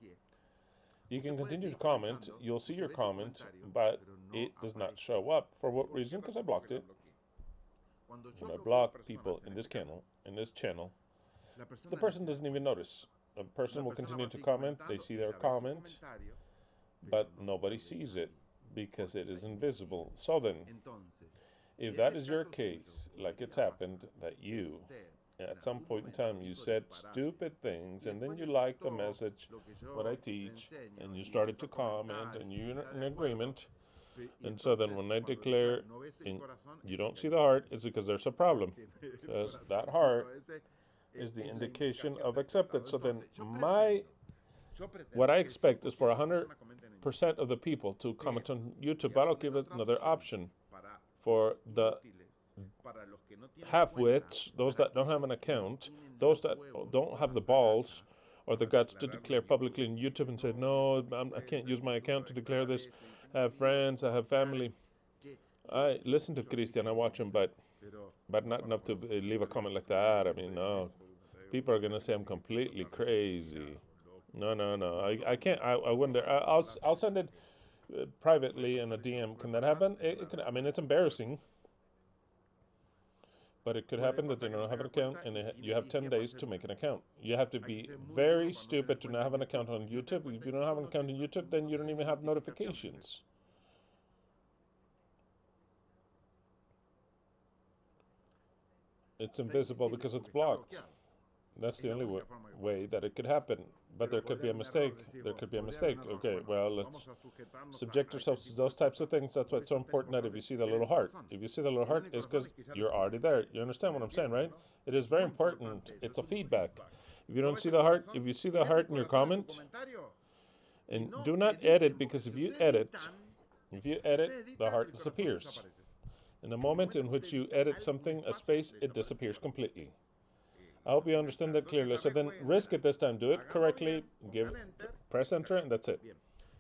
you can continue to comment. You'll see your comment, but it does not show up. For what reason? Because I blocked it. When I block people in this channel, the person doesn't even notice. A person will continue to comment. They see their comment, but nobody sees it because it is invisible. So then, if that is your case, like it's happened, that you, at some point in time, you said stupid things, and then you liked the message, what I teach, and you started to comment, and you're in agreement, and so then when I declare, you don't see the heart, it's because there's a problem, because that heart is the indication of acceptance. So then what I expect is for 100% of the people to comment on YouTube, but I'll give it another option. For the half-wits, those that don't have an account, those that don't have the balls or the guts to declare publicly on YouTube and say, no, I can't use my account to declare this. I have friends, I have family. I listen to Christian, I watch him, but not enough to leave a comment like that. I mean, no. People are going to say I'm completely crazy. No. I can't. I wonder. I'll send it privately in a DM. Can that happen? It can. I mean, it's embarrassing, but it could happen that they don't have an account, and you have 10 days to make an account. You have to be very stupid to not have an account on YouTube. If you don't have an account on YouTube, then you don't even have notifications. It's invisible because it's blocked. That's the only way that it could happen. But there could be a mistake. Okay, well, let's subject ourselves to those types of things. That's why it's so important that if you see the little heart, it's because you're already there. You understand what I'm saying, right? It is very important. It's a feedback. If you don't see the heart, if you see the heart in your comment, and do not edit, because if you edit, the heart disappears. In the moment in which you edit something, a space, it disappears completely. I hope you understand that clearly. So then risk it this time. Do it correctly. Press enter, and that's it.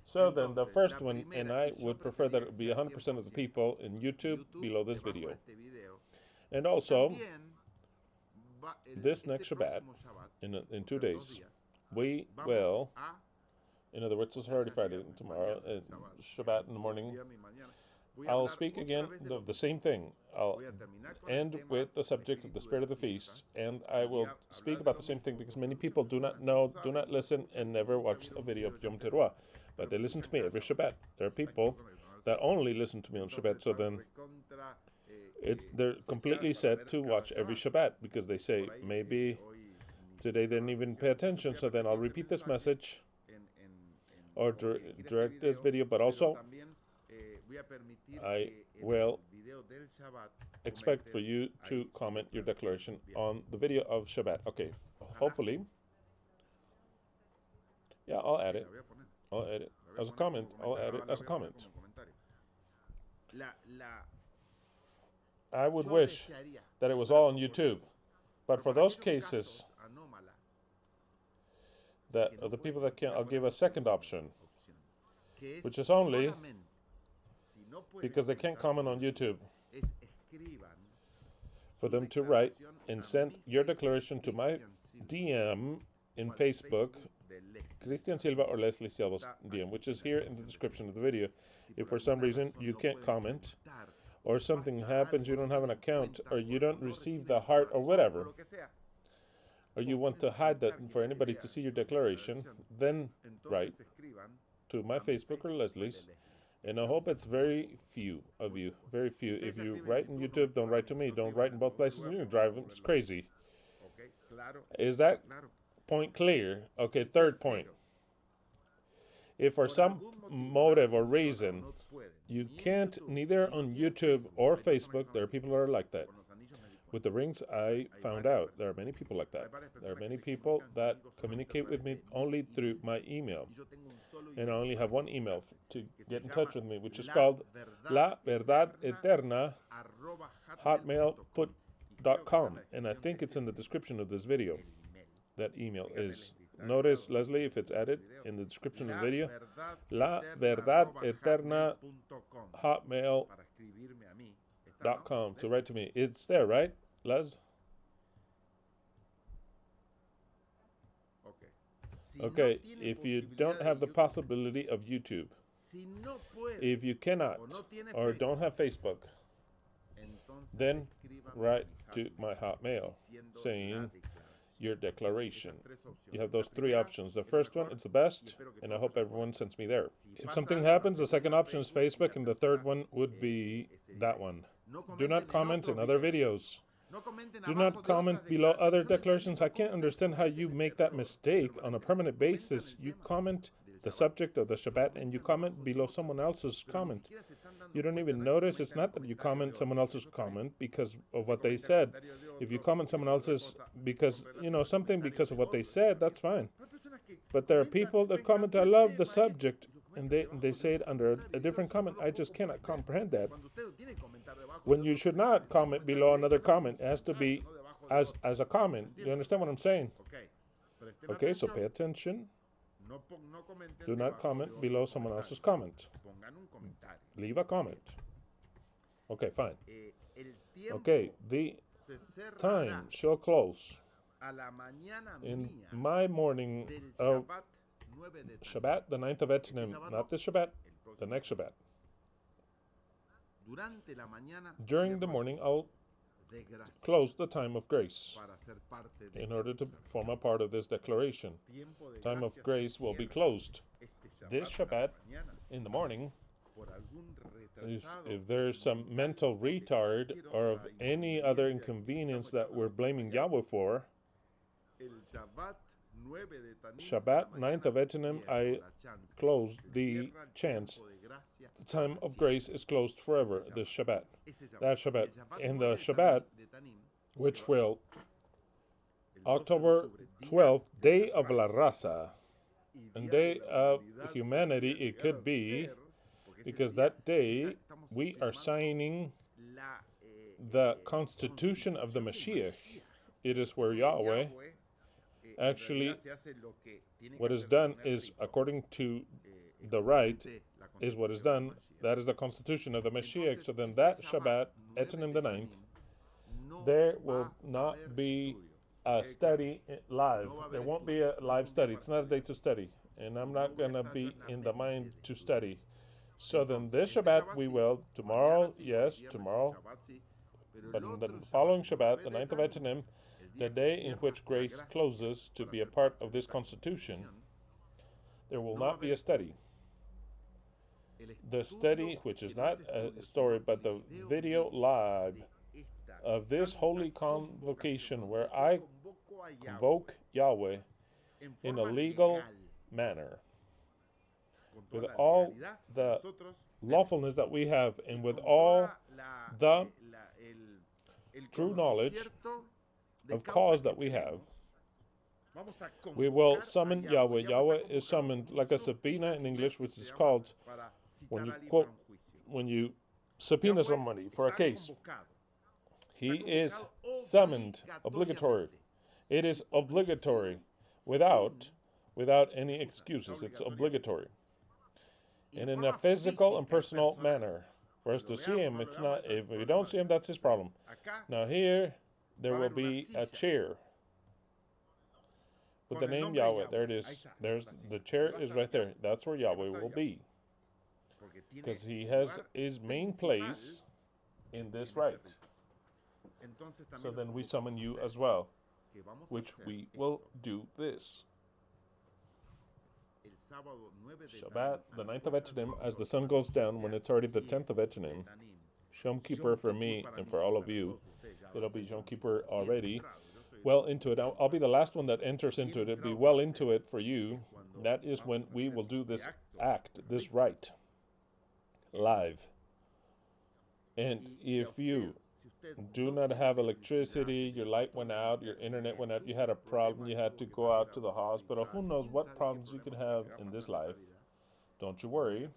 So then the first one, and I would prefer that it would be 100% of the people in YouTube below this video. And also, this next Shabbat, in 2 days, we will, in other words, it's already Friday tomorrow, Shabbat in the morning, I'll speak again of the same thing. I'll end with the subject of the spirit of the feast, and I will speak about the same thing because many people do not know, do not listen, and never watch a video of Yom Teruah, but they listen to me every Shabbat. There are people that only listen to me on Shabbat, so then they're completely set to watch every Shabbat because they say, maybe today they didn't even pay attention, so then I'll repeat this message or direct this video, but also I will expect for you to comment your declaration on the video of Shabbat. Okay, hopefully. Yeah, I'll add it. I'll add it as a comment. I'll add it as a comment. I would wish that it was all on YouTube, but for those cases that are the people that can't, I'll give a second option, which is only because they can't comment on YouTube, for them to write and send your declaration to my DM in Facebook, Christian Silva or Leslie Silva's DM, which is here in the description of the video. If for some reason you can't comment, or something happens, you don't have an account, or you don't receive the heart or whatever, or you want to hide that for anybody to see your declaration, then write to my Facebook or Leslie's. And I hope it's very few of you, very few. If you write in YouTube, don't write to me. Don't write in both places. You drive them. It's crazy. Is that point clear? Okay, third point. If for some motive or reason you can't, neither on YouTube or Facebook, there are people that are like that. With the rings, I found out there are many people like that. There are many people that communicate with me only through my email. And I only have one email to get in touch with me, which is called laverdadeterna hotmail.com. And I think it's in the description of this video. That email is. Notice, Leslie, if it's added in the description of the video, laverdadeterna hotmail.com to write to me. It's there, right, Les? Okay, if you don't have the possibility of YouTube, if you cannot or don't have Facebook, then write to my Hotmail saying your declaration. You have those three options. The first one, it's the best, and I hope everyone sends me there. If something happens, the second option is Facebook, and the third one would be that one. Do not comment in other videos. Do not comment below other declarations. I can't understand how you make that mistake on a permanent basis. You comment the subject of the Shabbat and you comment below someone else's comment. You don't even notice. It's not that you comment someone else's comment because of what they said. If you comment someone else's because, something because of what they said, that's fine. But there are people that comment, I love the subject, and they say it under a different comment. I just cannot comprehend that. When you should not comment below another comment, it has to be as a comment. You understand what I'm saying? Okay, so pay attention. Do not comment below someone else's comment. Leave a comment. Okay, fine. Okay, the time shall close in my morning of Shabbat, the 9th of Etnim, not this Shabbat, the next Shabbat. During the morning, I'll close the time of grace in order to form a part of this declaration. Time of grace will be closed this Shabbat in the morning. If there's some mental retard or of any other inconvenience that we're blaming Yahweh for, Shabbat, 9th of Etnim, I close the chance. The time of grace is closed forever, this Shabbat. That Shabbat. And the Shabbat, which will, October 12th, Day of La Raza, and Day of Humanity, it could be, because that day we are signing the Constitution of the Mashiach. It is where Yahweh actually, what is done is, according to the right, is what is done. That is the constitution of the Mashiach. So then that Shabbat, Etnim the 9th, there will not be a study live. There won't be a live study. It's not a day to study. And I'm not going to be in the mind to study. So then this Shabbat we will, tomorrow, yes, tomorrow, but in the following Shabbat, the 9th of Etanim, the day in which grace closes to be a part of this constitution, there will not be a study. The study, which is not a story, but the video live of this holy convocation where I convoke Yahweh in a legal manner, with all the lawfulness that we have and with all the true knowledge of cause that we have, we will summon Yahweh. Yahweh is summoned like a subpoena in English, which is called when you subpoena somebody for a case. He is summoned, obligatory. It is obligatory, without any excuses. It's obligatory. And in a physical and personal manner. For us to see him, it's not, if we don't see him, that's his problem. Now here, there will be a chair with the name Yahweh. There it is. The chair is right there. That's where Yahweh will be. Because he has his main place in this rite. So then we summon you as well, which we will do this. Shabbat, the 9th of Etanim, as the sun goes down, when it's already the 10th of Etanim, Yom Kippur for me and for all of you, it'll be Yom Kippur already, well into it. I'll be the last one that enters into it. It'll be well into it for you. That is when we will do this act, this rite, live. And if you do not have electricity, your light went out, your internet went out, you had a problem, you had to go out to the hospital, who knows what problems you could have in this life, don't you worry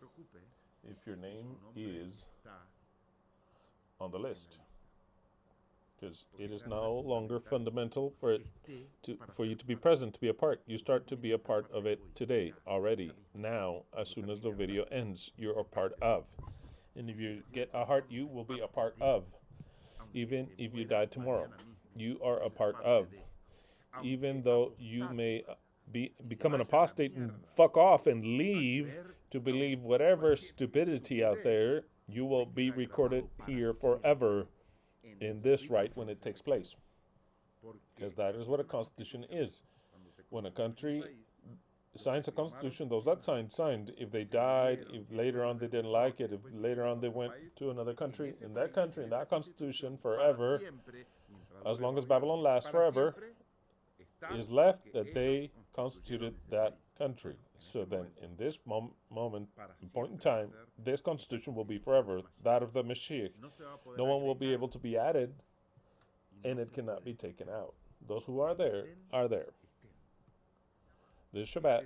if your name is on the list. Because it is no longer fundamental for you to be present, to be a part. You start to be a part of it today, already, now, as soon as the video ends, you're a part of. And if you get a heart, you will be a part of. Even if you die tomorrow, you are a part of. Even though you may become an apostate and fuck off and leave to believe whatever stupidity out there, you will be recorded here forever in this rite when it takes place. Because that is what a constitution is. When a country signs a constitution, those that signed. If they died, if later on they didn't like it, if later on they went to another country, in that constitution, forever, as long as Babylon lasts forever, is left that they constituted that country. So then, in this point in time, this constitution will be forever, that of the Mashiach. No one will be able to be added, and it cannot be taken out. Those who are there are there. This Shabbat,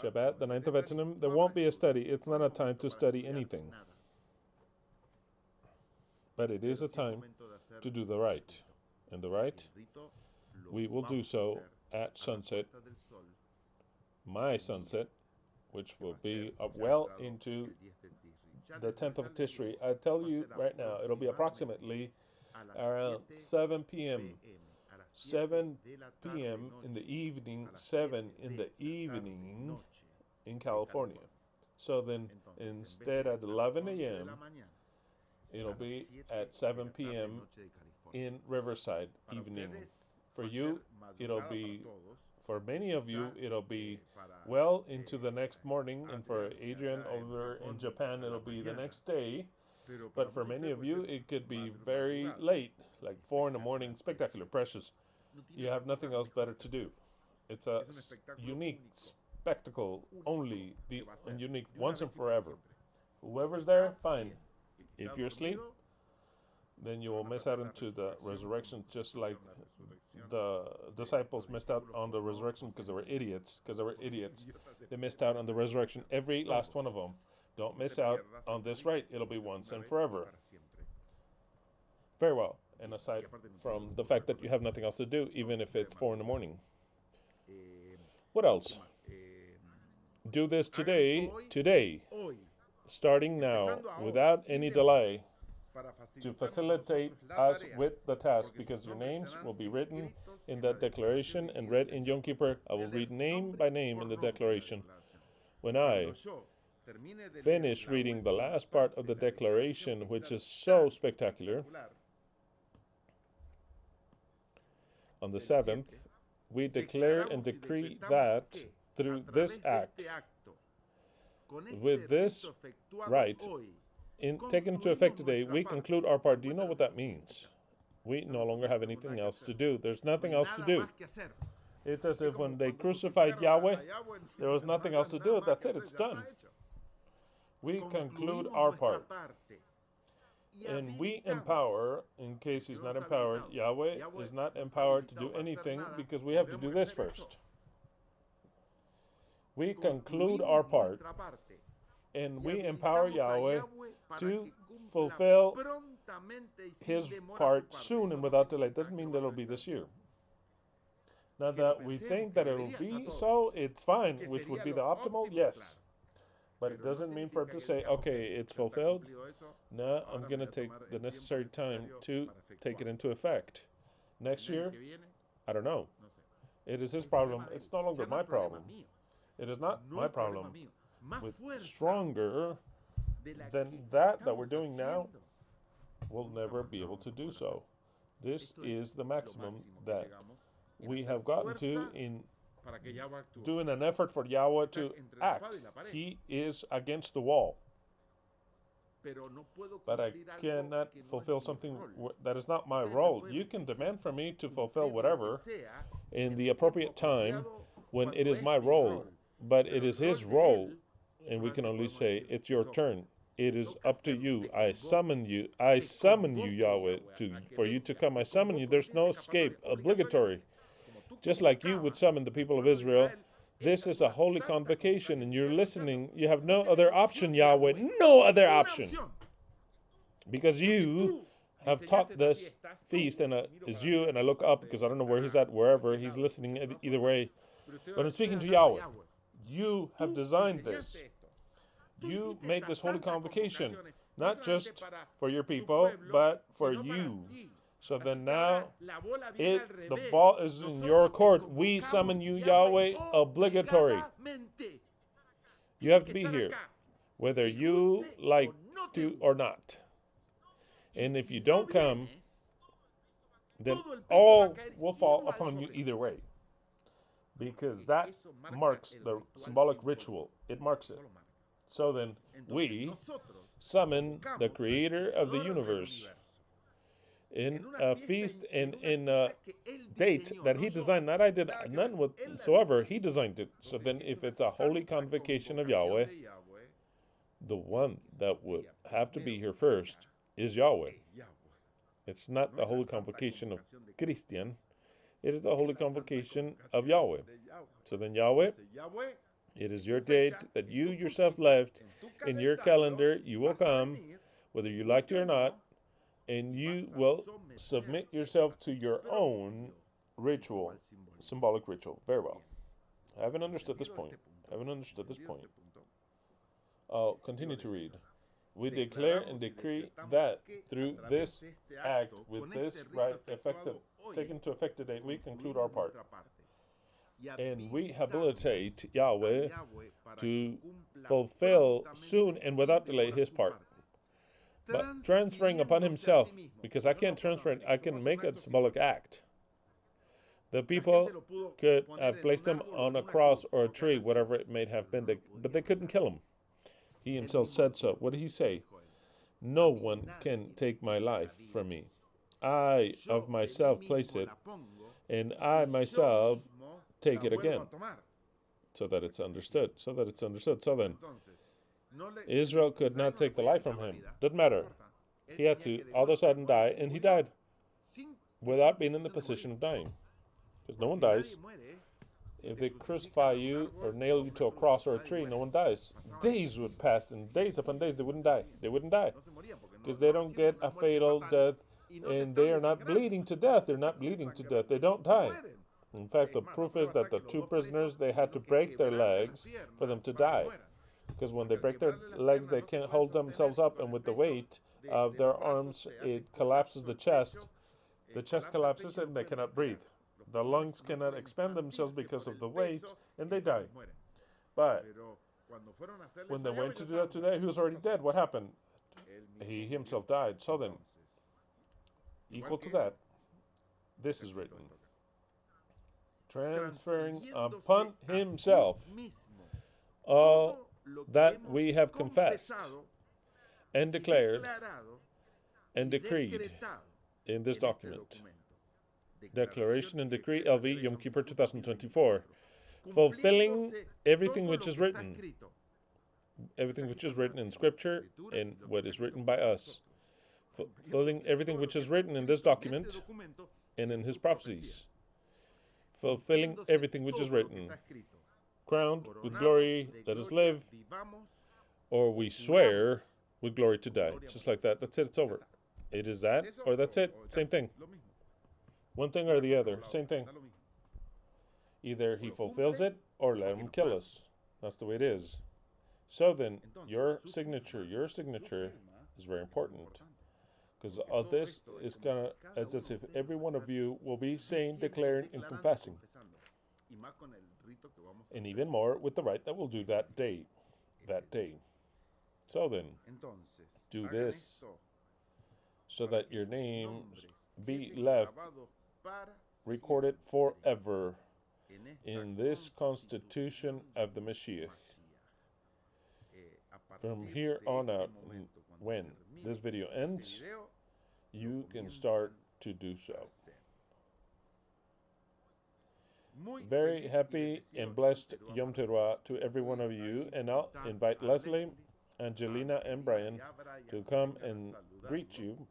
the 9th of Etanim, there won't be a study. It's not a time to study anything. But it is a time to do the rite. And the rite, we will do so at sunset, my sunset, which will be well into the 10th of Tishri. I tell you right now, it'll be approximately around 7 p.m. 7 p.m. in the evening, 7 in the evening in California. So then, instead at 11 a.m., it'll be at 7 p.m. in Riverside evening. For you, it'll be, for many of you, it'll be well into the next morning, and for Adrian over in Japan, it'll be the next day. But for many of you, it could be very late, like 4 in the morning, spectacular, precious. You have nothing else better to do. It's a unique spectacle, only and unique once and forever. Whoever's there, fine. If you're asleep, then you will miss out into the resurrection, just like the disciples missed out on the resurrection because they were idiots. They missed out on the resurrection, every last one of them. Don't miss out on this rite. It'll be once and forever. Very well. And aside from the fact that you have nothing else to do, even if it's 4 in the morning. What else? Do this today, starting now, without any delay, to facilitate us with the task, because your names will be written in that declaration and read in Yom Kippur. I will read name by name in the declaration. When I finish reading the last part of the declaration, which is so spectacular, on the 7th, we declare and decree that through this act, with this right, taken into effect today, we conclude our part. Do you know what that means? We no longer have anything else to do. There's nothing else to do. It's as if when they crucified Yahweh, there was nothing else to do. That's it. It's done. We conclude our part. And we empower, in case he's not empowered, Yahweh is not empowered to do anything because we have to do this first. We conclude our part, and we empower Yahweh to fulfill his part soon and without delay. It doesn't mean that it'll be this year. Now that we think that it'll be so, it's fine, which would be the optimal, yes. But it doesn't mean for it to say, okay, it's fulfilled. No, I'm going to take the necessary time to take it into effect. Next year, I don't know. It is his problem. It's no longer my problem. It is not my problem. With stronger than that we're doing now, we'll never be able to do so. This is the maximum that we have gotten to in doing an effort for Yahweh to act. He is against the wall. But I cannot fulfill something that is not my role. You can demand from me to fulfill whatever in the appropriate time when it is my role. But it is his role, and we can only say, it's your turn. It is up to you. I summon you. I summon you, Yahweh, for you to come. I summon you. There's no escape. Obligatory. Just like you would summon the people of Israel, this is a holy convocation, and you're listening. You have no other option, Yahweh. No other option. Because you have taught this feast, and it's you, and I look up because I don't know where he's at, wherever. He's listening either way. But I'm speaking to Yahweh. You have designed this. You made this holy convocation, not just for your people, but for you. So then now, the ball is in your court. We summon you, Yahweh, obligatory. You have to be here, whether you like to or not. And if you don't come, then all will fall upon you either way. Because that marks the symbolic ritual. It marks it. So then, we summon the creator of the universe in a feast and in a date that he designed. Not I did, none whatsoever. He designed it. So then if it's a holy convocation of Yahweh, the one that would have to be here first is Yahweh. It's not the holy convocation of Christian. It is the holy convocation of Yahweh. So then Yahweh, it is your date that you yourself left in your calendar. You will come, whether you like to or not, and you will submit yourself to your own ritual, symbolic ritual. Very well. I haven't understood this point. I'll continue to read. We declare and decree that through this act, with this right taken to effect today, we conclude our part. And we habilitate Yahweh to fulfill soon and without delay his part. But transferring upon himself, because I can't transfer it, I can make a symbolic act. The people could have placed him on a cross or a tree, whatever it may have been, but they couldn't kill him. He himself said so. What did he say? No one can take my life from me. I of myself place it, and I myself take it again. So that it's understood. So then, Israel could not take the life from him. Doesn't matter. He had to all of a sudden die, and he died without being in the position of dying. Because no one dies. If they crucify you or nail you to a cross or a tree, no one dies. Days would pass, and days upon days, they wouldn't die. Because they don't get a fatal death, and they are not bleeding to death. They don't die. In fact, the proof is that the two prisoners, they had to break their legs for them to die. Because when they break their legs, they can't hold themselves up, and with the weight of their arms, it collapses the chest. The chest collapses, and they cannot breathe. The lungs cannot expand themselves because of the weight, and they die. But When they went to do that today, he was already dead. What happened? He himself died. So then, equal to that, this is written. Transferring upon himself all that we have confessed and declared and decreed in this document. Declaration and Decree LV Yom Kippur 2024. Fulfilling everything which is written. Everything which is written in Scripture and what is written by us. Fulfilling everything which is written in this document and in his prophecies. Fulfilling everything which is written. Crowned with glory, let us live. Or we swear with glory to die. Just like that. That's it. It's over. It is that or that's it. Same thing. One thing or the other. Same thing. Either he fulfills it or let him kill us. That's the way it is. So then, your signature is very important. Because all this is gonna, as if every one of you will be saying, declaring, and confessing. And even more with the rite that we'll do that day. So then, do this so that your names be left recorded forever in this constitution of the Mashiach. From here on out, when this video ends, you can start to do so. Very happy and blessed Yom Teruah to every one of you, and I'll invite Leslie, Angelina, and Brian to come and greet you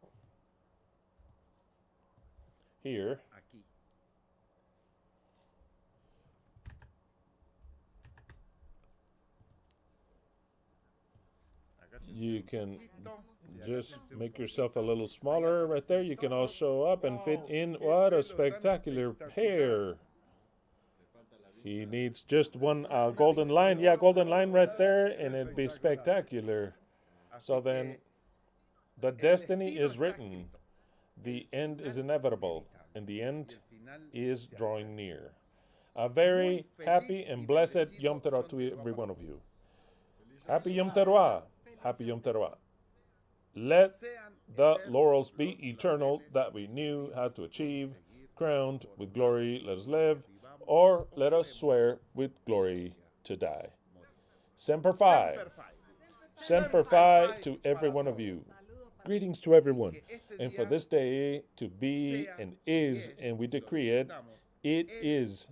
here. You can just make yourself a little smaller right there. You can all show up and fit in. What a spectacular pair. He needs just one golden line. Yeah, golden line right there, and it'd be spectacular. So then, the destiny is written. The end is inevitable, and the end is drawing near. A very happy and blessed Yom Teruah to every one of you. Happy Yom Teruah. Happy Yom Teruah. Let the laurels be eternal that we knew how to achieve. Crowned with glory, let us live. Or let us swear with glory to die. Semper Fi. Semper Fi to every one of you. Greetings to everyone. And for this day to be and is, and we decree it, it is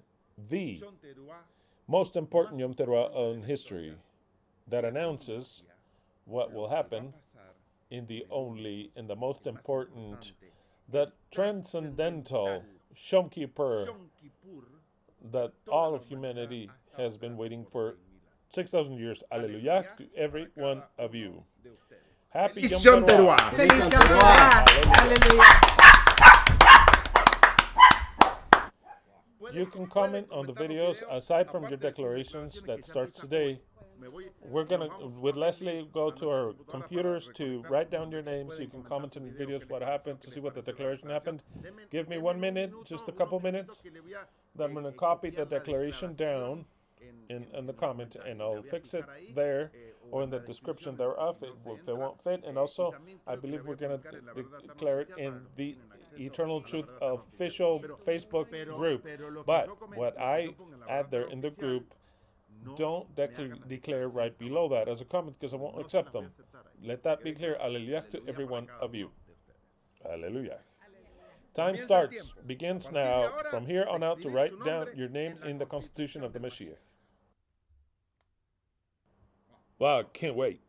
the most important Yom Teruah in history that announces what will happen in the most important, the transcendental Yom Kippur that all of humanity has been waiting for 6,000 years. Hallelujah to every one of you. Happy Yom Teruah. Feliz Yom Teruah. Hallelujah. You can comment on the videos aside from your declarations that starts today. We're going to, with Leslie, go to our computers to write down your names. You can comment in the videos what happened to see what the declaration happened. Give me 1 minute, just a couple minutes. Then I'm going to copy the declaration down in the comment, and I'll fix it there or in the description thereof if it won't fit. And also, I believe we're going to declare it in the Eternal Truth official Facebook group. But what I add there in the group, don't declare right below that as a comment because I won't accept them. Let that be clear. Hallelujah to every one of you. Hallelujah. Time begins now from here on out to write down your name in the Constitution of the Mashiach. Wow, can't wait.